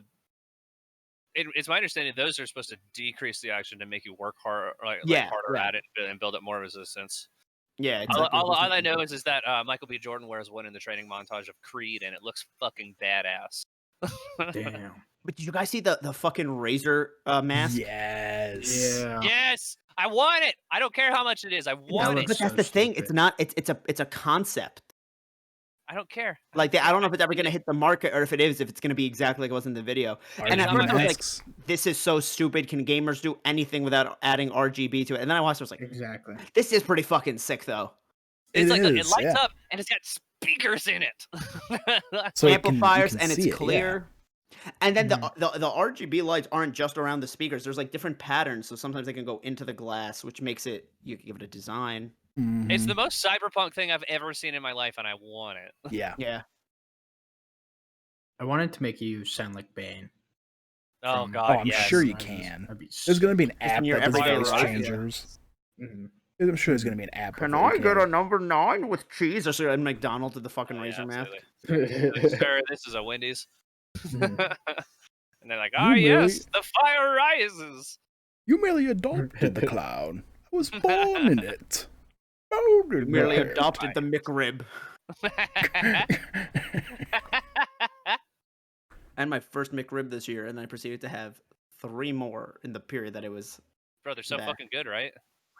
It's my understanding those are supposed to decrease the oxygen to make you work harder, Yeah, harder right. at it and build up more resistance. Yeah, it's All, like all I know is that Michael B. Jordan wears one in the training montage of Creed, and it looks fucking badass. Damn. But did you guys see the fucking razor mask? Yes. Yeah. Yes, I want it. I don't care how much it is. I want looks it. But that's so the thing. stupid. It's not. It's a concept. I don't care. Like I don't know if it's ever gonna hit the market, or if it's gonna be exactly like it was in the video. And at RGB first I was like, masks. this is so stupid. Can gamers do anything without adding RGB to it? And then I watched it, I was like, Exactly. this is pretty fucking sick though. It's like it is, lights yeah. up and it's got speakers in it. So you Amplifiers can and see it's it, yeah. clear. And then the RGB lights aren't just around the speakers. There's like different patterns, so sometimes they can go into the glass, which makes it you can give it a design. It's Mhm. the most cyberpunk thing I've ever seen in my life, and I want it. Yeah. Yeah. I wanted to make you sound like Bane. Oh From- god, I'm yes. sure you That'd be can. That'd be There's gonna be an Just in app your that does everyday voice life, yeah. changers. Mhm. I'm sure there's gonna be an app. Can of I AK. get a number 9 with cheese? Or should I McDonald's with the fucking Oh, yeah, razor mask? absolutely. Sir, this is a Wendy's. Mhm. And they're like, You yes, the fire rises. You merely adopted the clown. I was born in it. Oh, You merely adopted the McRib. I had my first McRib this year, and then I proceeded to have 3 more in the period that it was Bro, they're so Back. fucking good, right?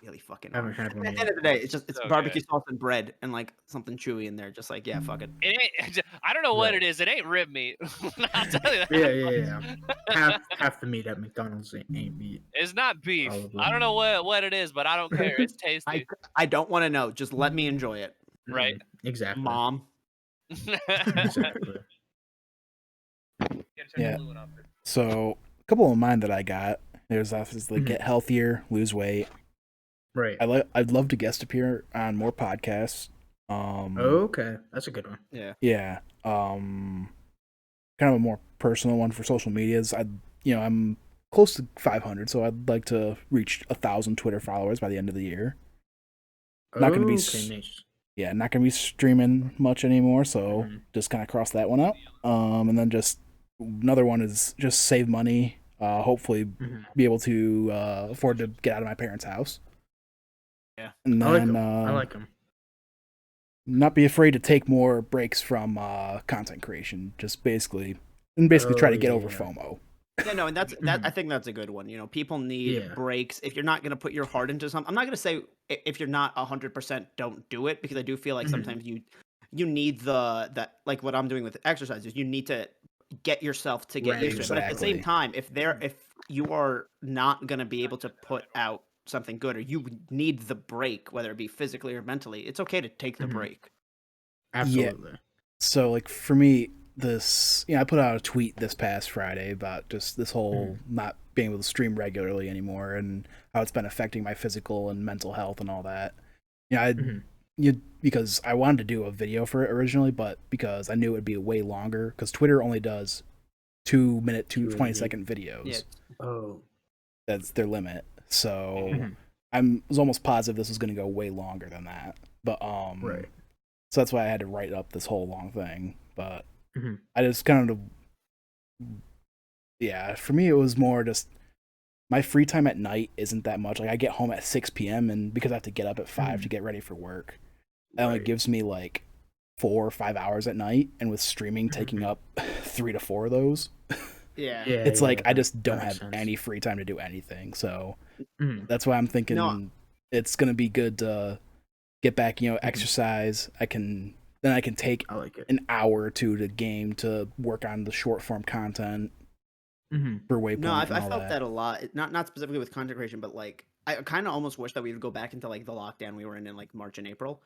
really fucking I haven't hard. had one At the yet. end of the day, it's So barbecue good. sauce and bread and like something chewy in there. Just like, yeah, fuck it. It ain't, I don't know what Right. it is. It ain't rib meat. I'll tell you that. Yeah. Half the meat at McDonald's ain't meat. It's not beef. Probably. I don't know what it is, but I don't care. It's tasty. I don't want to know. Just let me enjoy it, Right. Exactly. Mom. Exactly. Yeah. So a couple of mine that I got. There's obviously get healthier, lose weight. Right. I'd love to guest appear on more podcasts. Okay, that's a good one. Yeah. Yeah. Kind of a more personal one for social medias. I'm close to 500, so I'd like to reach 1,000 Twitter followers by the end of the year. Not gonna be nice. Yeah, not gonna be streaming much anymore, so Mhm. just kind of cross that one out. And then just another one is just save money. Hopefully be able to afford to get out of my parents' house. Yeah. And I like then them. I like them. not be afraid to take more breaks from content creation. Just basically try to get over yeah. FOMO. Yeah, no, and I think that's a good one. You know, people need Yeah. breaks. If you're not going to put your heart into something, I'm not going to say if you're not 100% don't do it, because I do feel like sometimes you need that like what I'm doing with exercises. You need to get yourself to get Right, used to it. But at the same exactly. time, if you are not going to be able to put out something good, or you need the break, whether it be physically or mentally, it's okay to take the break. Absolutely. So like for me, I put out a tweet this past Friday about just this whole not being able to stream regularly anymore and how it's been affecting my physical and mental health and all that. Because I wanted to do a video for it originally, but because I knew it would be way longer, because Twitter only does 2-minute to 20-second videos. Yeah. Oh. That's their limit. So I was almost positive this was going to go way longer than that. But Right. so that's why I had to write up this whole long thing. But I just kind of, for me, it was more just my free time at night isn't that much. Like I get home at 6 p.m. and because I have to get up at 5 to get ready for work, that only gives me like 4 or 5 hours at night. And with streaming taking up 3 to 4 of those, it's like I just don't have any free time to do anything. So that's why I'm thinking it's gonna be good to get back, exercise. I can take an hour or two to game to work on the short form content for Waypoint. No, I felt that a lot. Not specifically with content creation, but like I kind of almost wish that we would go back into like the lockdown we were in like March and April,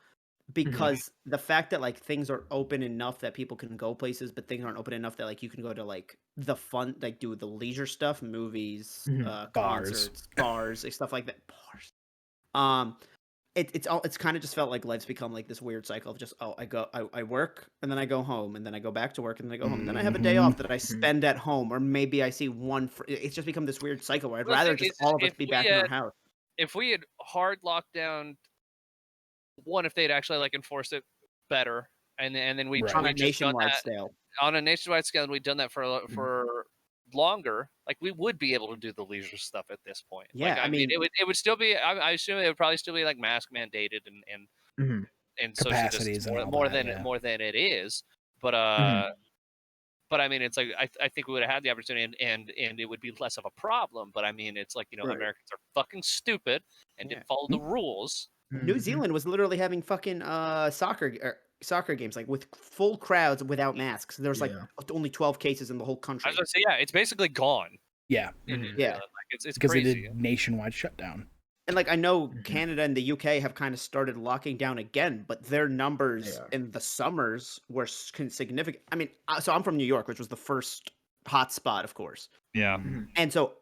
because the fact that like things are open enough that people can go places, but things aren't open enough that like you can go to like the fun, like do the leisure stuff, movies, concerts, bars, like, stuff like that. Bars. It's kind of just felt like life's become like this weird cycle of just I work and then I go home and then I go back to work and then I go home and then I have a day off that I spend at home, or maybe I see one. It's just become this weird cycle where I'd rather just all of us be back in our house. If we had hard lockdown, if they'd actually like enforced it better, and then we on a nationwide scale. On a nationwide scale, and we'd done that for longer, like we would be able to do the leisure stuff at this point. Yeah, like, I mean, it would still be. I assume it would probably still be like mask mandated and social capacities distance and more all than it is. But but I mean, it's like I think we would have had the opportunity, and it would be less of a problem. But I mean, it's like Americans are fucking stupid and didn't follow the rules. New Zealand was literally having fucking soccer games like with full crowds without masks. There was like only 12 cases in the whole country. I was gonna say, it's basically gone. Yeah. Like it's because crazy. they did nationwide shutdown. And like I know Canada and the UK have kind of started locking down again, but their numbers in the summers were significant. I mean, so I'm from New York, which was the first hot spot, of course. Yeah. And so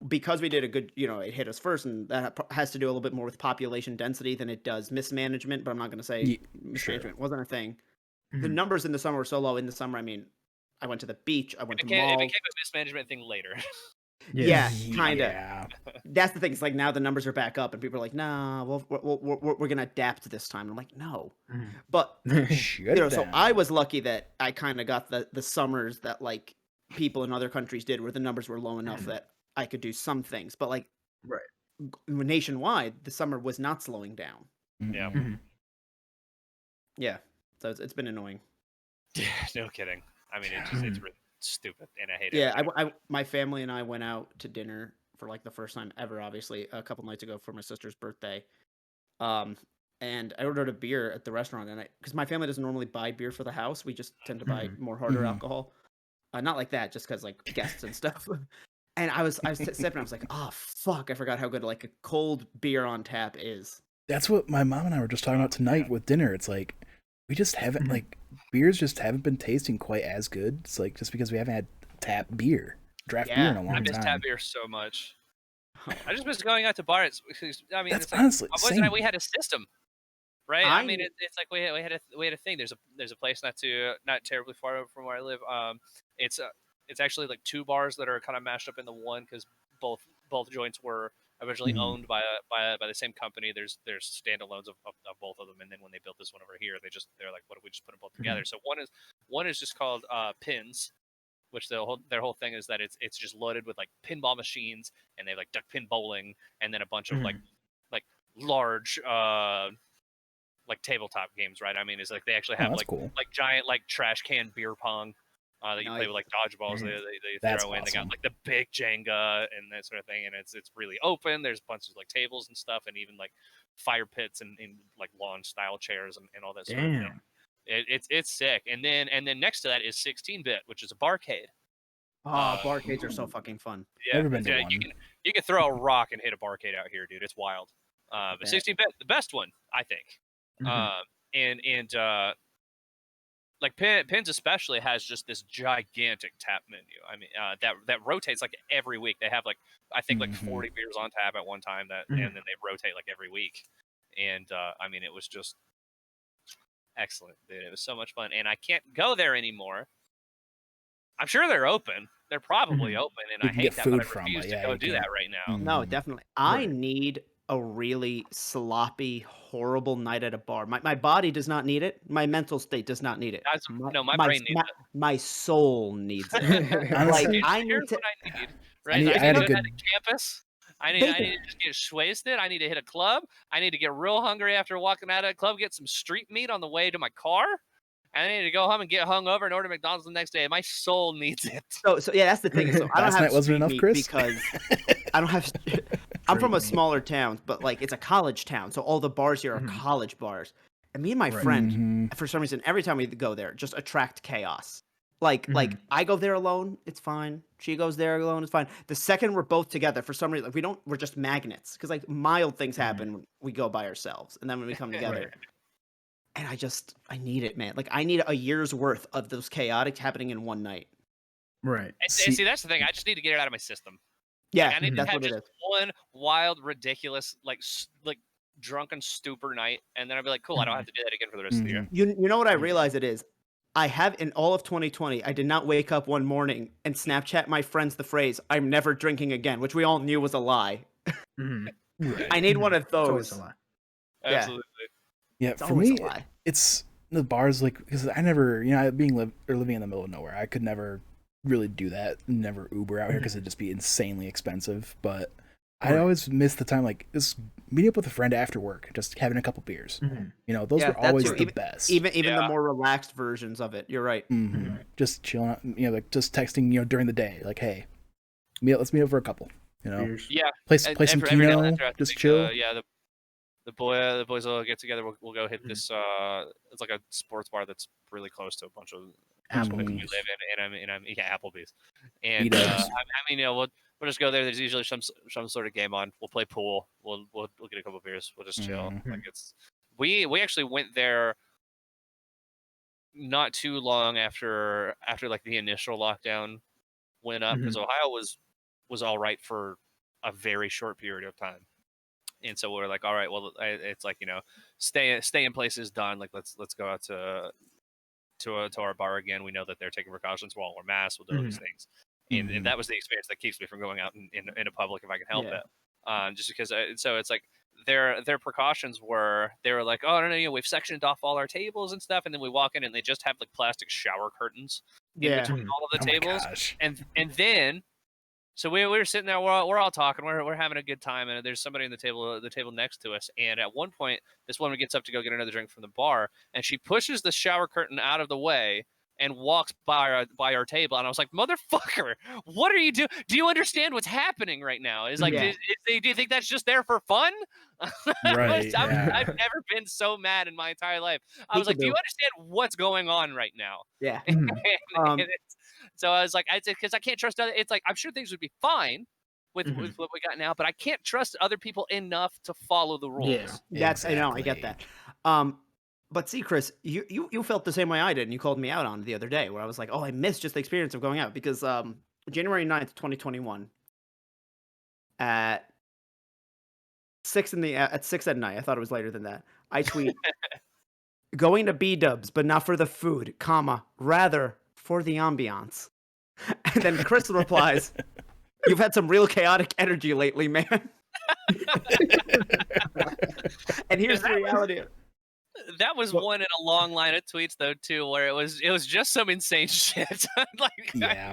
because we did a good, it hit us first, and that has to do a little bit more with population density than it does mismanagement. But I'm not going to say mismanagement wasn't a thing. The numbers in the summer were so low. In the summer, I mean, I went to the beach, I went to malls. It became a mismanagement thing later. Yeah, kind of. Yeah. That's the thing. It's like now the numbers are back up, and people are like, "Nah, well, we're gonna adapt this time." And I'm like, "No," but Should so then. I was lucky that I kind of got the summers that like people in other countries did, where the numbers were low enough that I could do some things. But like, Right. nationwide, the summer was not slowing down. Yeah. Yeah, so it's been annoying. Yeah, no kidding. I mean, it's really stupid, and I hate it. Yeah, my family and I went out to dinner for like the first time ever, obviously, a couple nights ago for my sister's birthday. And I ordered a beer at the restaurant, and because my family doesn't normally buy beer for the house, we just tend to buy more harder alcohol. Not like that, just because like guests and stuff. And I was sipping, I was like, oh fuck, I forgot how good like a cold beer on tap is. That's what my mom and I were just talking about tonight with dinner. It's like we just haven't beers just haven't been tasting quite as good. It's like just because we haven't had draft beer in a long time. I miss tap beer so much. I just miss going out to bars. I mean, That's it's like, honestly my boys and I, we had a system, right? I mean, it's like we had a thing. There's a place not terribly far over from where I live. It's actually like two bars that are kind of mashed up into one because both joints were originally owned by the same company. There's standalones of both of them, and then when they built this one over here, they're like, what if we just put them both together? So one is just called Pins, which their whole thing is that it's just loaded with like pinball machines, and they have like duck pin bowling, and then a bunch of like large like tabletop games, right? I mean, it's like they actually have cool. like giant like trash can beer pong that you play with like dodgeballs. They throw in. Awesome. They got like the big Jenga and that sort of thing, and it's really open. There's bunches of like tables and stuff, and even like fire pits and like lawn style chairs and all that sort of thing. It's sick. And then next to that is 16-bit, which is a barcade. Oh, barcades are so fucking fun. Yeah, you can throw a rock and hit a barcade out here, dude. It's wild. But 16-bit, the best one, I think. Like Pins especially has just this gigantic tap menu. I mean, that rotates like every week. They have like I think like 40 beers on tap at one time and then they rotate like every week. And I mean, it was just excellent, dude. It was so much fun, and I can't go there anymore. I'm sure they're open. They're probably open, and I hate that, but I refuse to go do that right now. No, definitely. I need a really sloppy, horrible night at a bar. My body does not need it. My mental state does not need it. My brain needs it. My soul needs it. Like I need to. What I need, right? I need to go to campus. I need to just get wasted. I need to hit a club. I need to get real hungry after walking out of a club, get some street meat on the way to my car. I need to go home and get hungover and order McDonald's the next day. My soul needs it. So yeah, that's the thing. So I don't have wasn't enough, Chris? Because I don't have. I'm from a smaller town, but like it's a college town, so all the bars here are college bars. And me and my friend, for some reason, every time we go there, just attract chaos. Like I go there alone, it's fine. She goes there alone, it's fine. The second we're both together, for some reason, we're just magnets. Because like mild things happen when we go by ourselves, and then when we come together. And I need it, man. Like I need a year's worth of those chaotic happening in one night. Right. And see, that's the thing. I just need to get it out of my system. Yeah, like, I need to have just one wild, ridiculous, like drunken stupor night, and then I'll be like, cool. I don't have to do that again for the rest of the year. You know what I realize it is? I have in all of 2020, I did not wake up one morning and Snapchat my friends the phrase, "I'm never drinking again," which we all knew was a lie. I need one of those. It's always a lie. Absolutely. Yeah, for me, it's the bars, like, because I never, living in the middle of nowhere, I could never really do that, never Uber out here because it'd just be insanely expensive. But I always miss the time, like, just meeting up with a friend after work, just having a couple beers. Those were always the best. Even the more relaxed versions of it. You're right. Just chilling out, like just texting, during the day, like, hey, let's meet up for a couple. Yeah. Play some Keno, just chill. The boys will get together. We'll go hit this. It's like a sports bar that's really close to a bunch of places we live in, and I'm Applebee's. And we'll just go there. There's usually some sort of game on. We'll play pool. We'll get a couple beers. We'll just chill. Like we actually went there not too long after like the initial lockdown went up, because Ohio was all right for a very short period of time. And so we're like, all right, well, it's like, stay in place is done. Like, let's go out to our bar again. We know that they're taking precautions. We'll all wear masks. We'll do all these things. and that was the experience that keeps me from going out in a public if I can help it. Just because, so it's like their precautions were, they were like, oh no, we've sectioned off all our tables and stuff, and then we walk in and they just have like plastic shower curtains in between all of the tables, and then. So we were sitting there, we're all talking, we're having a good time, and there's somebody in the table next to us, and at one point, this woman gets up to go get another drink from the bar, and she pushes the shower curtain out of the way and walks by our table, and I was like, motherfucker, what are you doing? Do you understand what's happening right now? Is like, do you think that's just there for fun? Right. I've never been so mad in my entire life. I was like, do you understand what's going on right now? Yeah. So I was like, because I can't trust other. It's like, I'm sure things would be fine with what we got now, but I can't trust other people enough to follow the rules. Yeah, that's exactly. I know, I get that. But see, Chris, you felt the same way I did, and you called me out on it the other day, where I was like, oh, I missed just the experience of going out, because January 9th, 2021, at 6 at night, I thought it was later than that, I tweet, going to B-dubs, but not for the food, rather for the ambiance. And then Chris replies, you've had some real chaotic energy lately, man. And here's the reality. That was one in a long line of tweets, though, too, where it was just some insane shit. Like, yeah.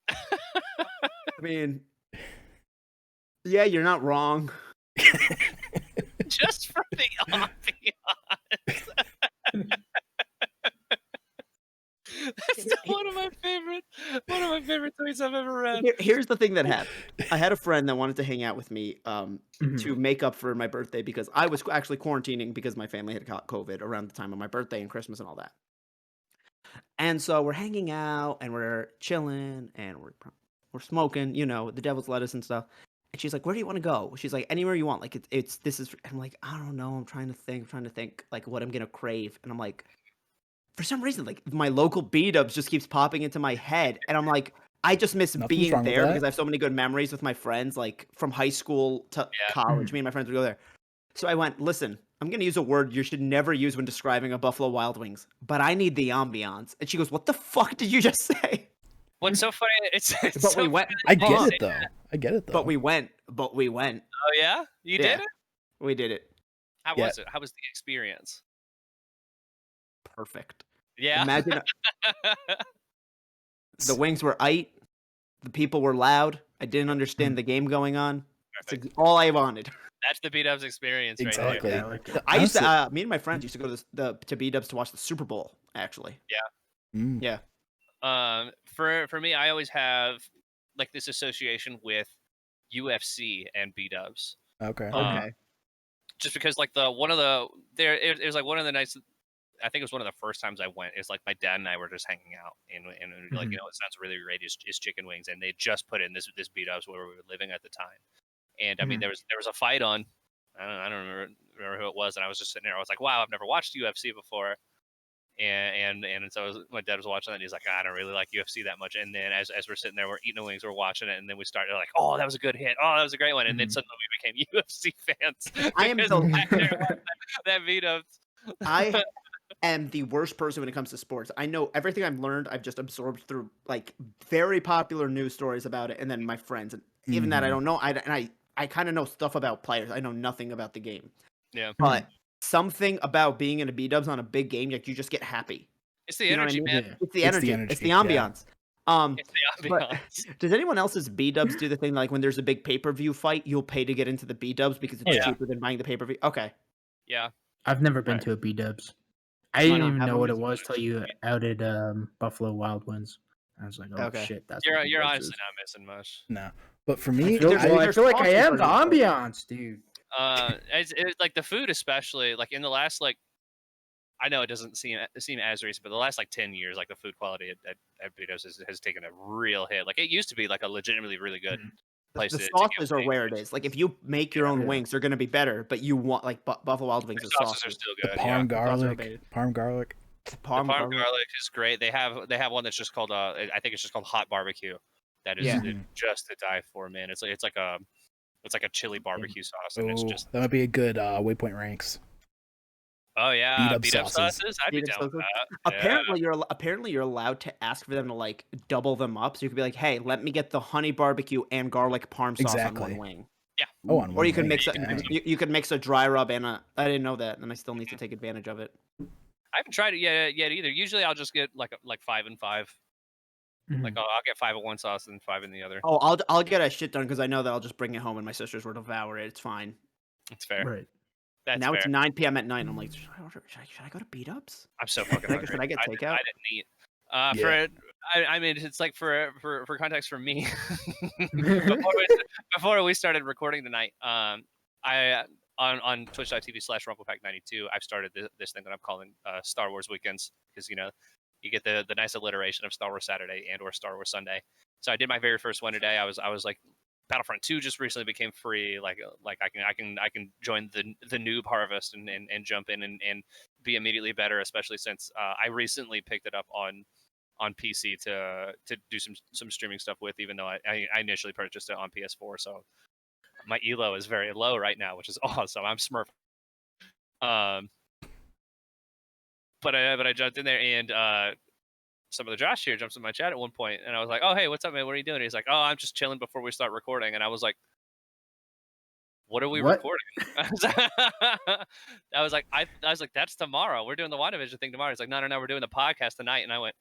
I mean, yeah, you're not wrong. Just for the ambiance. That's one of my favorite tweets I've ever read. Here's the thing that happened. I had a friend that wanted to hang out with me to make up for my birthday, because I was actually quarantining because my family had caught COVID around the time of my birthday and Christmas and all that. And so we're hanging out and we're chilling and we're smoking, the devil's lettuce and stuff. And she's like, where do you want to go? She's like, anywhere you want. Like, I'm like, I don't know. I'm trying to think like what I'm going to crave. And I'm like, for some reason, like my local B-dubs just keeps popping into my head. And I'm like, I just miss being there because I have so many good memories with my friends, like from high school to college. Me and my friends would go there. So I went, listen, I'm going to use a word you should never use when describing a Buffalo Wild Wings, but I need the ambiance. And she goes, what the fuck did you just say? What's so funny? It's but so we went. I get it though. But we went. Oh yeah, you did it. We did it. How was it? How was the experience? Perfect. Yeah. Imagine the wings were aight. The people were loud. I didn't understand the game going on. That's all I wanted. That's the B-dubs experience, exactly. Right there. I used to. Me and my friends used to go to B-dubs to watch the Super Bowl. Actually. Yeah. Yeah. For me, I always have like this association with UFC and B-dubs. Okay. Just because like it was like one of the nights. I think it was one of the first times I went. It's like my dad and I were just hanging out, and like, it sounds really great. Is chicken wings, and they just put in this B-dubs where we were living at the time. And I mean, there was a fight on. I don't remember who it was, and I was just sitting there. I was like, wow, I've never watched UFC before. And so my dad was watching that, and he's like, I don't really like UFC that much. And then as we're sitting there, we're eating the wings, we're watching it, and then we started like, oh, that was a good hit. Oh, that was a great one. And then suddenly we became UFC fans. I am that B-dubs. I am the worst person when it comes to sports. I know everything I've learned, I've just absorbed through like very popular news stories about it, and then my friends. And even that I don't know. I kind of know stuff about players. I know nothing about the game. Yeah. But something about being in a B-dubs on a big game, like you just get happy. It's the energy, man. Yeah. It's the energy. It's the ambiance. It's the ambiance. Does anyone else's B-dubs do the thing like when there's a big pay-per-view fight, you'll pay to get into the B-dubs because it's cheaper than buying the pay-per-view? Okay. Yeah. I've never been to a B-dubs. I didn't even know what it was till you outed Buffalo Wild Wings. I was like, oh shit, that's you're honestly not missing much. No, but for me, I feel like I am the ambiance, dude. It's like the food, especially like in the last like, I know it doesn't seem as recent, but the last like 10 years, like the food quality at B-dubs has taken a real hit. Like it used to be like a legitimately really good place. The sauces are where it is. Like if you make your own wings, they're gonna be better. But you want like Buffalo Wild Wings. The sauces are still good. The parm garlic. Parm garlic is great. They have one that's just called I think it's just called hot barbecue. That is just to die for, man. It's like a chili barbecue sauce, and it's just that might be a good Waypoint ranks. Oh yeah, beat up sauces. I'd be Beat up down with sauces. that. Apparently you're allowed to ask for them to like double them up. So you could be like, hey, let me get the honey barbecue and garlic parm sauce on one wing. Yeah. Oh, on Or one you could wing. mix Dang. you could mix a dry rub and a. I didn't know that, and I still need to take advantage of it. I haven't tried it yet either. Usually I'll just get like 5 and 5. Like I'll get 5 of one sauce and 5 in the other. Oh, I'll get a shit done because I know that I'll just bring it home and my sisters will devour it. It's fine. It's fair. Right. That's Now fair. it's 9 p.m. at night, and I'm like, should I go to Beat Ups? I'm so fucking hungry. Should I get takeout? I didn't eat. I mean, it's like for context for me. before we started recording tonight, I on twitch.tv/rumblepack92, I've started this thing that I'm calling Star Wars Weekends because you get the nice alliteration of Star Wars Saturday and or Star Wars Sunday. So I did my very first one today. I was like, Battlefront 2 just recently became free. Like I can join the noob harvest and jump in and be immediately better, especially since I recently picked it up on PC to do some streaming stuff with, even though I initially purchased it on PS4. So my elo is very low right now, which is awesome. I'm smurf. But I jumped in there, and some of the Josh here jumps in my chat at one point, and I was like, "Oh, hey, what's up, man? What are you doing?" He's like, "Oh, I'm just chilling before we start recording." And I was like, "What are we recording?" I was like, "That's tomorrow. We're doing the WandaVision thing tomorrow." He's like, "No, we're doing the podcast tonight." And I went,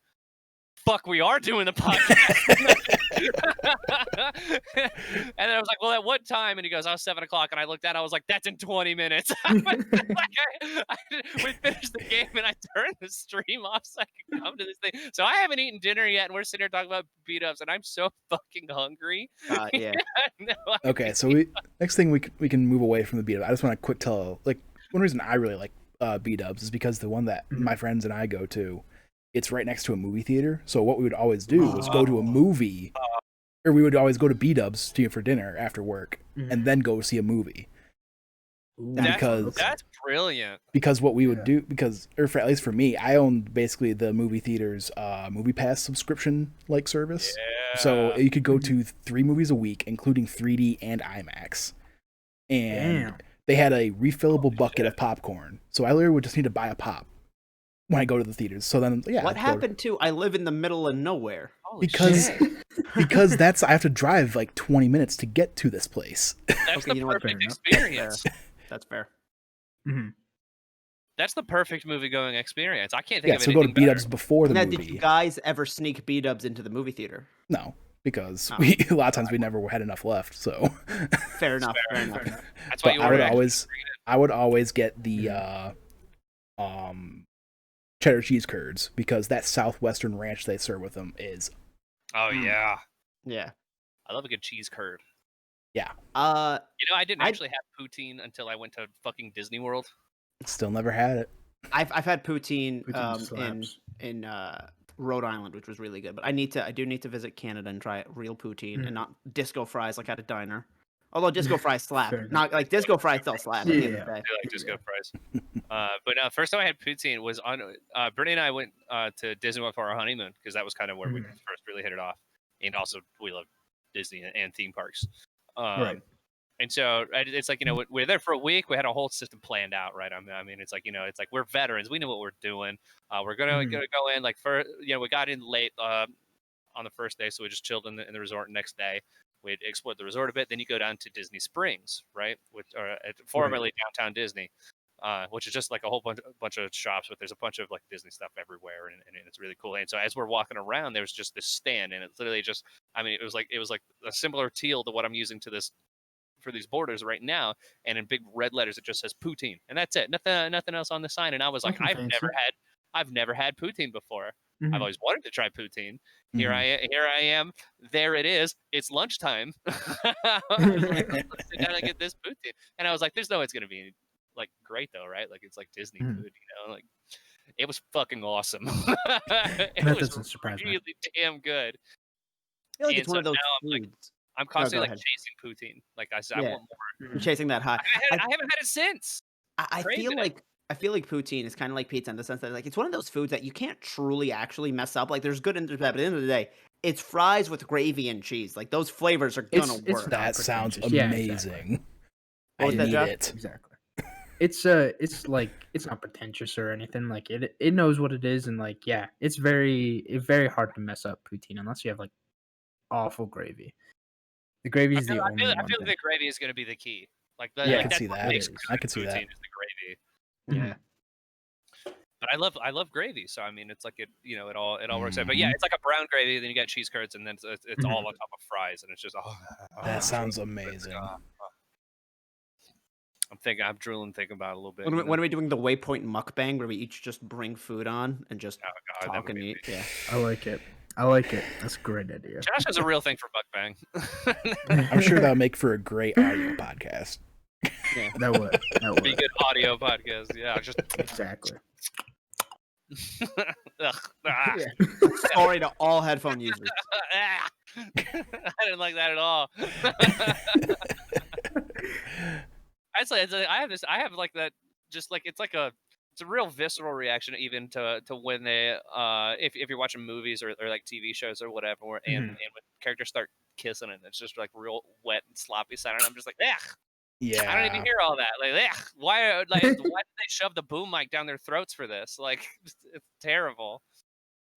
"Fuck, we are doing the podcast." And then I was like, "Well, at what time?" And he goes, "Oh, 7:00." And I looked at it, I was like, "That's in 20 minutes." We finished the game and I turned the stream off so I could come to this thing. So I haven't eaten dinner yet, and we're sitting here talking about beat ups, and I'm so fucking hungry. Yeah. Okay, so next thing we can move away from the beat up. I just want to quick tell, like, one reason I really like beat ups is because the one that my friends and I go to, it's right next to a movie theater. So what we would always do was go to a movie, or we would always go to B-dubs for dinner after work, and then go see a movie. That's brilliant. Because what we would do, at least for me, I owned basically the movie theater's Movie Pass subscription like service. Yeah. So you could go to 3 movies a week, including 3D and IMAX. And they had a refillable bucket of popcorn. So I literally would just need to buy a pop when I go to the theaters. So then, what happened to I live in the middle of nowhere? Because I have to drive like 20 minutes to get to this place. That's the perfect experience. That's fair. Mm-hmm. That's the perfect movie going experience. I can't think of so anything go to B-dubs before the movie. Did you guys ever sneak B-dubs into the movie theater? No, because a lot of times we never had enough left. So fair enough. That's why I would always get the cheddar cheese curds, because that southwestern ranch they serve with them is yeah I love a good cheese curd. Yeah. I didn't actually have poutine until I went to fucking Disney World. Still never had it. I've had poutine in Rhode Island, which was really good, but I do need to visit Canada and try real poutine and not disco fries like at a diner. Although disco fries slap. Not like disco fries still slap. Yeah, I like disco fries. But first time I had poutine was on. Brittany and I went to Disney World for our honeymoon, because that was kind of where we first really hit it off. And also, we love Disney and theme parks. Right. And so it's like, we're there for a week. We had a whole system planned out, right? I mean, it's like, it's like we're veterans. We know what we're doing. We're gonna go in like we got in late on the first day, so we just chilled in the resort. Next day, we explored the resort a bit. Then you go down to Disney Springs, right? Which are formerly downtown Disney, which is just like a whole bunch of shops, but there's a bunch of like Disney stuff everywhere, and it's really cool. And so as we're walking around, there's just this stand, and it's literally just, I mean, it was like a similar teal to what I'm using for these borders right now, and in big red letters it just says poutine, and that's it. Nothing else on the sign. And I was like, I've never had poutine before. I've always wanted to try poutine. Here I am. There it is. It's lunchtime. Like, let's sit down and get this poutine. And I was like, there's no way it's gonna be like great though, right? Like it's like Disney food, like it was fucking awesome. It was really damn good. I feel like it's one of those foods. I'm constantly chasing poutine. Like I said, I want more. I'm chasing that high. I haven't had it since. I feel like poutine is kind of like pizza in the sense that like it's one of those foods that you can't truly actually mess up. Like there's good and there's bad, but at the end of the day, it's fries with gravy and cheese. Like those flavors are gonna work. That sounds amazing. Exactly. I need it. Exactly. it's like it's not pretentious or anything. Like it knows what it is, and like yeah, it's very hard to mess up poutine unless you have like awful gravy. The gravy is the only I one feel thing. the gravy is going to be the key. Like I like could that's see what that. makes I could see poutine that. is the gravy. Mhm. Yeah. But I love gravy, so I mean it's like it all works out. But Mm-hmm. yeah, it's like a brown gravy, then you got cheese curds, and then it's all Mhm. on top of fries, and it's just That sounds amazing. I'm drooling thinking about it a little bit. When are we doing the Waypoint mukbang where we each just bring food on and just Oh, God, that talk would and be eat? Yeah. I like it. I like it. That's a great idea. Josh has a real thing for mukbang. I'm sure that'll make for a great audio podcast. Yeah. That would. That Be a would. good audio podcast. Yeah, just Exactly. Ugh, ah, Yeah. Sorry to all headphone users. ah. I didn't like that at all. I have like that. Just like it's a real visceral reaction even to when they if you're watching movies or like TV shows or whatever, and when characters start kissing and it's just like real wet and sloppy sounding, I'm just like, ugh. Yeah. I don't even hear all that. Like, ugh, why did they shove the boom mic down their throats for this? Like, it's terrible.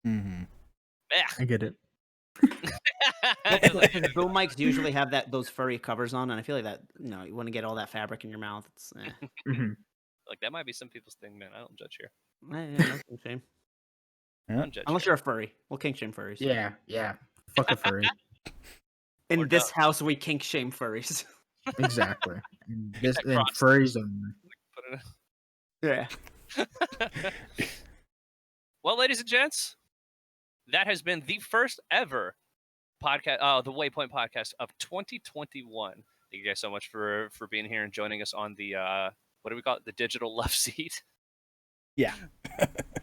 Mm-hmm. I get it. The boom mics usually have those furry covers on, and I feel like that you want to get all that fabric in your mouth. It's Mhm. Like that might be some people's thing, man. I don't judge here. no kink shame. I don't judge Unless here. you're a furry, we'll kink shame furries. Yeah. Yeah. Fuck a furry. In Or this house, we kink shame furries. Exactly. And this that and cross- furries only. Put it Yeah. Well, ladies and gents, that has been the first ever podcast, the Waypoint Podcast of 2021. Thank you guys so much for being here and joining us on the what do we call it? The digital love seat. Yeah.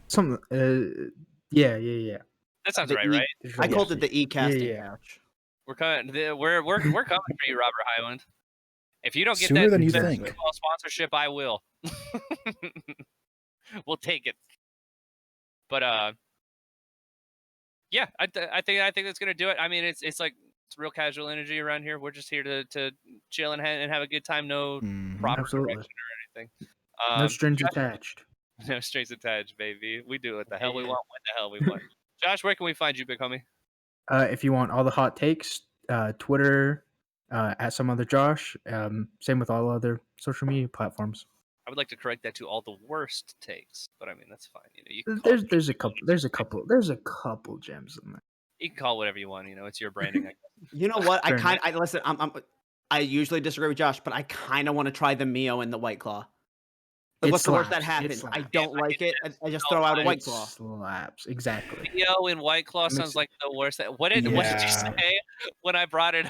Some. Yeah. That sounds The right, E- right? I called it the e-casting Yeah. couch. We're coming. We're coming for you, Robert Highland. If you don't get Sooner that than you Exactly. think. football sponsorship, I will. We'll take it. But yeah, I think that's gonna do it. I mean, it's like it's real casual energy around here. We're just here to chill and have a good time. No Mhm. proper Absolutely. direction or anything. No strings Josh- attached. No strings attached, baby. We do what the hell we want when the hell we want. Josh, where can we find you, big homie? If you want all the hot takes, Twitter, at some other Josh. Same with all other social media platforms. I would like to correct that to all the worst takes, but I mean that's fine. You can call There's a couple gems in there. You can call it whatever you want. It's your branding. I guess. You know what? Fair I listen. I usually disagree with Josh, but I kind of want to try the Mio and the White Claw. Like, It what's the worst slaps. that It happens? I slaps. don't like it. I just throw out a It White It Claw. slaps. Exactly. Theo and White Claw Makes sounds it- like the worst. What did you Yeah. say when I brought it?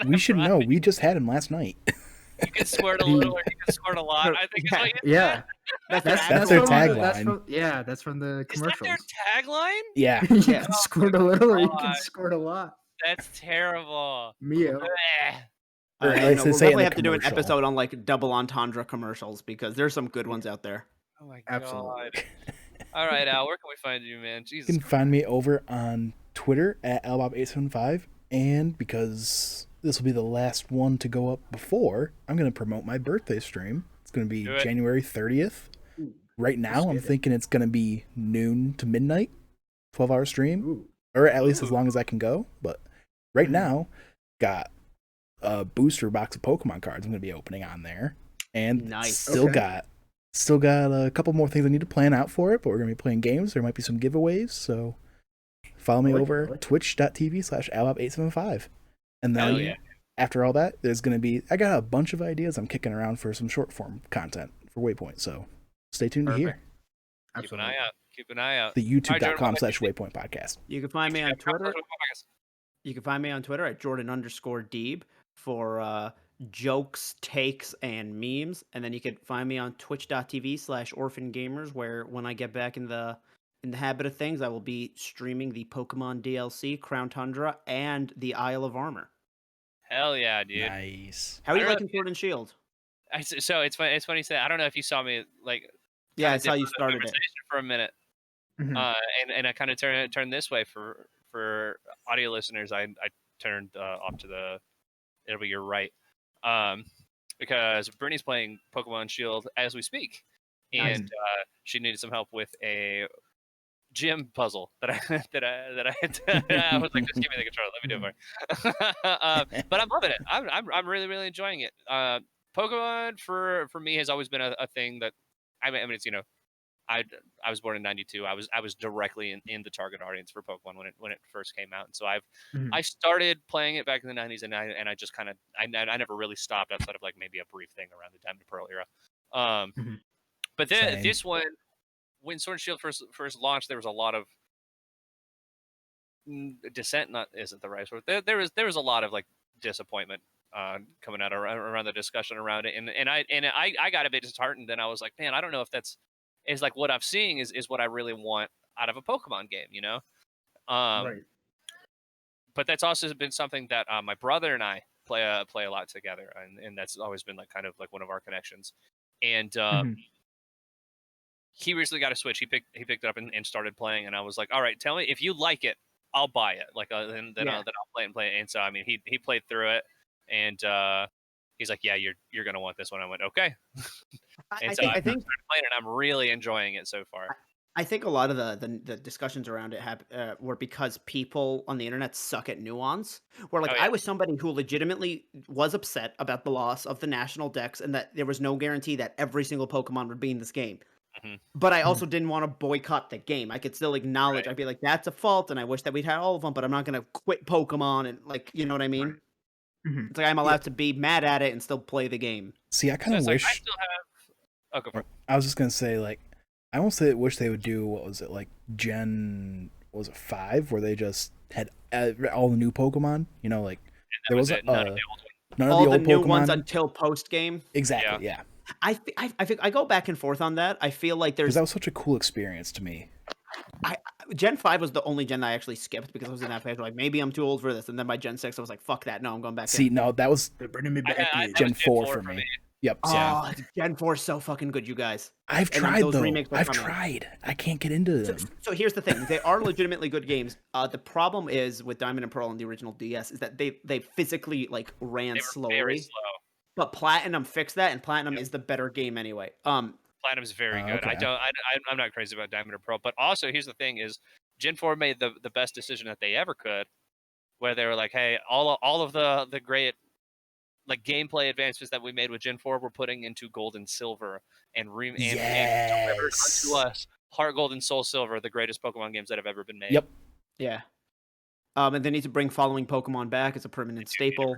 We should know. We just had him last night. You can squirt a little or you can squirt a lot. I think is what you Yeah. That's That's their from the- that's tagline. from- that's from the Is that commercials. their tagline? Yeah. You Yeah. can squirt a little or you can God. squirt a lot. That's terrible. Mio. Bleh. Or at I least know, they we'll say it in definitely the have to do an commercial. episode on like double entendre commercials because there's some good ones out there. Oh my Absolutely. god. All right, Al, where can we find you, man? You Jesus. can find me over on Twitter at lbob875, and because this will be the last one to go up before, I'm going to promote my birthday stream. It's going to be Do it. January 30th. Right now, I'm get it. thinking it's going to be noon to midnight, 12-hour stream, Ooh. or at least as long as I can go. But right now, got a booster box of Pokemon cards I'm going to be opening on there, and Nice. still Okay. got a couple more things I need to plan out for it, but we're going to be playing games. There might be some giveaways, so follow me I like it, over I like it. twitch.tv/alab875. And Hell then yeah. after all that, there's going to be, I got a bunch of ideas I'm kicking around for some short form content for Waypoint, so stay tuned to hear. Perfect. Keep an Absolutely. eye out. Keep an eye out. The All right, Jordan, youtube.com/Waypoint podcast. You can find me on Twitter. You can find me on Twitter at Jordan_Deeb for jokes, takes, and memes. And then you can find me on twitch.tv/orphangamers, where when I get back in the habit of things, I will be streaming the Pokemon DLC, Crown Tundra, and the Isle of Armor. Hell yeah, dude. Nice. How are you I don't liking Sword and Shield? So it's funny. It's funny you say. I don't know if you saw me like. Yeah, kinda that's how dip you out of the started it. conversation for a minute. Mhm. And I kind of turned this way for audio listeners. I turned off to the. It'll be your right. because Brittany's playing Pokemon Shield as we speak, and she needed some help with a gym puzzle that I had to, I was like, just give me the controller, let me do it for you. But I'm loving it. I'm really really enjoying it. Pokemon for me has always been a thing that I mean it's I was born in '92. I was directly in the target audience for Pokemon when it first came out, and so I started playing it back in the '90s, and I just kind of I never really stopped outside of like maybe a brief thing around the Diamond and Pearl era. But then this one, when Sword and Shield first launched, there was a lot of dissent. Not isn't the right word. There was a lot of like disappointment coming out around the discussion around it, and I got a bit disheartened, and I was like, man, I don't know if that's is like what I'm seeing is what I really want out of a Pokemon game, Right. But that's also been something that my brother and I play a lot together, and that's always been like kind of like one of our connections. And he recently got a Switch. He picked it up and started playing, and I was like, all right, tell me if you like it, I'll buy it. Like then I'll play it. And so I mean, he played through it, and he's like, yeah, you're gonna want this one. I went, okay. And I think playing it, and I'm really enjoying it so far. I think a lot of the discussions around it were because people on the internet suck at nuance. Where like I was somebody who legitimately was upset about the loss of the national dex and that there was no guarantee that every single Pokemon would be in this game. But I also didn't want to boycott the game. I could still acknowledge. I'd be like, that's a fault, and I wish that we'd had all of them. But I'm not gonna quit Pokemon and like, you know what I mean? It's like I'm allowed to be mad at it and still play the game. See, I kind of wish. Like, I still have. Oh, go for it. I was just gonna say like. I almost wish they would do, what was it, like Gen 5, where they just had all the new Pokemon, like there was none of the old Pokemon. New ones until post game. Exactly, yeah. I think I go back and forth on that. I feel like that was such a cool experience to me. Gen 5 was the only gen that I actually skipped because I was in that phase like maybe I'm too old for this, and then by Gen 6 I was like fuck that, no, I'm going back. See, no, that was bringing me back to Gen 4 for me. Yep. Oh, Gen 4 is so fucking good, you guys. I've tried though. I've tried. I can't get into them. So here's the thing: they are legitimately good games. The problem is with Diamond and Pearl and the original DS is that they physically like ran slowly. Very slow. But Platinum fixed that, and Platinum is the better game anyway. Platinum's very good. Okay. I'm not crazy about Diamond or Pearl, but also here's the thing: is Gen 4 made the best decision that they ever could, where they were like, hey, all of the great like gameplay advancements that we made with Gen 4 we're putting into Gold and Silver and delivered unto us Heart Gold and Soul Silver, the greatest Pokemon games that have ever been made. Yep. Yeah. And they need to bring following Pokemon back as a permanent staple.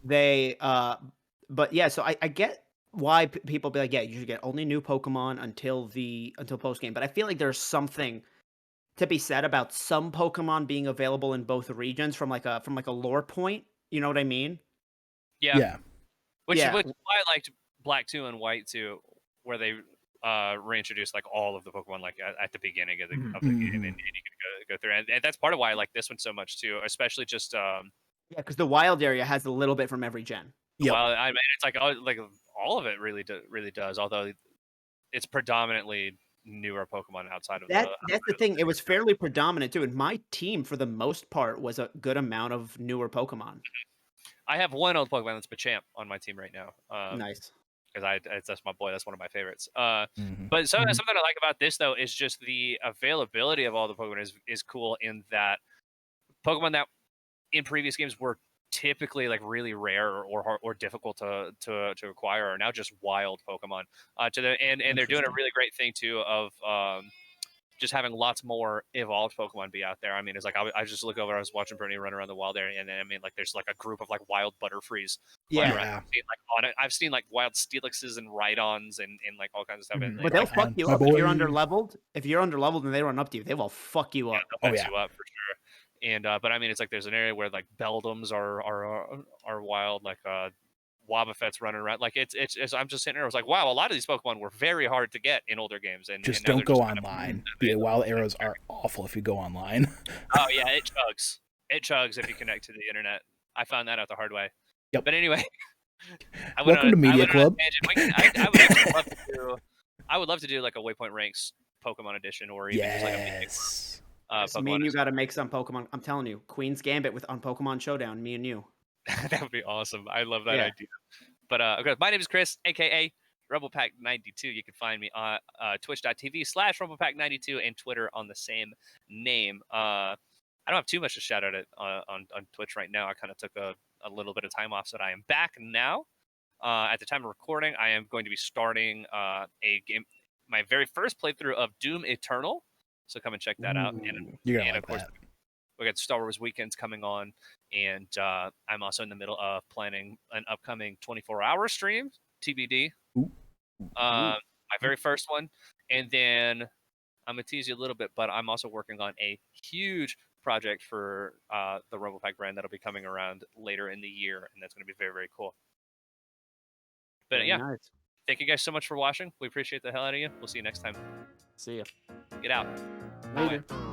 They but yeah, so I get why people be like, yeah, you should get only new Pokemon until post game, but I feel like there's something to be said about some Pokemon being available in both regions from like a lore point. You know what I mean? Yeah. Which is why I liked Black 2 and White 2, where they reintroduced like all of the Pokemon like at the beginning of the game, and you can go through, and that's part of why I like this one so much too, especially just because the wild area has a little bit from every gen. Yeah, well, I mean it's like all of it really does, although it's predominantly newer Pokemon outside of that's the thing. It was fairly predominant too, and my team for the most part was a good amount of newer Pokemon. I have one old Pokemon that's Machamp on my team right now. Nice. Because that's my boy. That's one of my favorites. But something I like about this though is just the availability of all the Pokemon is cool in that Pokemon that in previous games were typically like really rare or difficult to acquire are now just wild Pokemon. And they're doing a really great thing too of just having lots more evolved Pokemon be out there. I mean, it's like I just look over. I was watching Bernie run around the wild area, and then I mean, like there's like a group of like wild Butterfrees. Yeah. I've seen like wild Steelixes and Rhydons and like all kinds of stuff. But they'll fuck you up if you're underleveled. If you're underleveled and they run up to you, they will fuck you up. Yeah, they'll mess you up for sure. And but I mean, it's like there's an area where like Beldums are wild, like Wobbuffet's running around. Like it's I'm just sitting there. I was like, wow, a lot of these Pokemon were very hard to get in older games. And just and don't go online. The wild arrows are awful if you go online. Oh yeah, it chugs. It chugs if you connect to the internet. I found that out the hard way. Yep. But anyway, welcome to Media Club. I would love to do like a Waypoint Ranks Pokemon edition, or even just like a Media me and you got to make some Pokemon. I'm telling you, Queen's Gambit on Pokemon Showdown. Me and you. That would be awesome. I love that idea. But okay, my name is Chris, aka RumblePack92. You can find me on twitch.tv/RumblePack92 and Twitter on the same name. I don't have too much to shout out on Twitch right now. I kind of took a little bit of time off, so that I am back now. At the time of recording, I am going to be starting a game, my very first playthrough of Doom Eternal. So come and check that out. And of course, we got Star Wars weekends coming on, and I'm also in the middle of planning an upcoming 24-hour stream, TBD. My very first one, and then I'm gonna tease you a little bit, but I'm also working on a huge project for the Rumble Pack brand that'll be coming around later in the year, and that's gonna be very, very cool. But Very yeah, nice. thank you guys so much for watching. We appreciate the hell out of you. We'll see you next time. See ya. Get out. Later. Bye.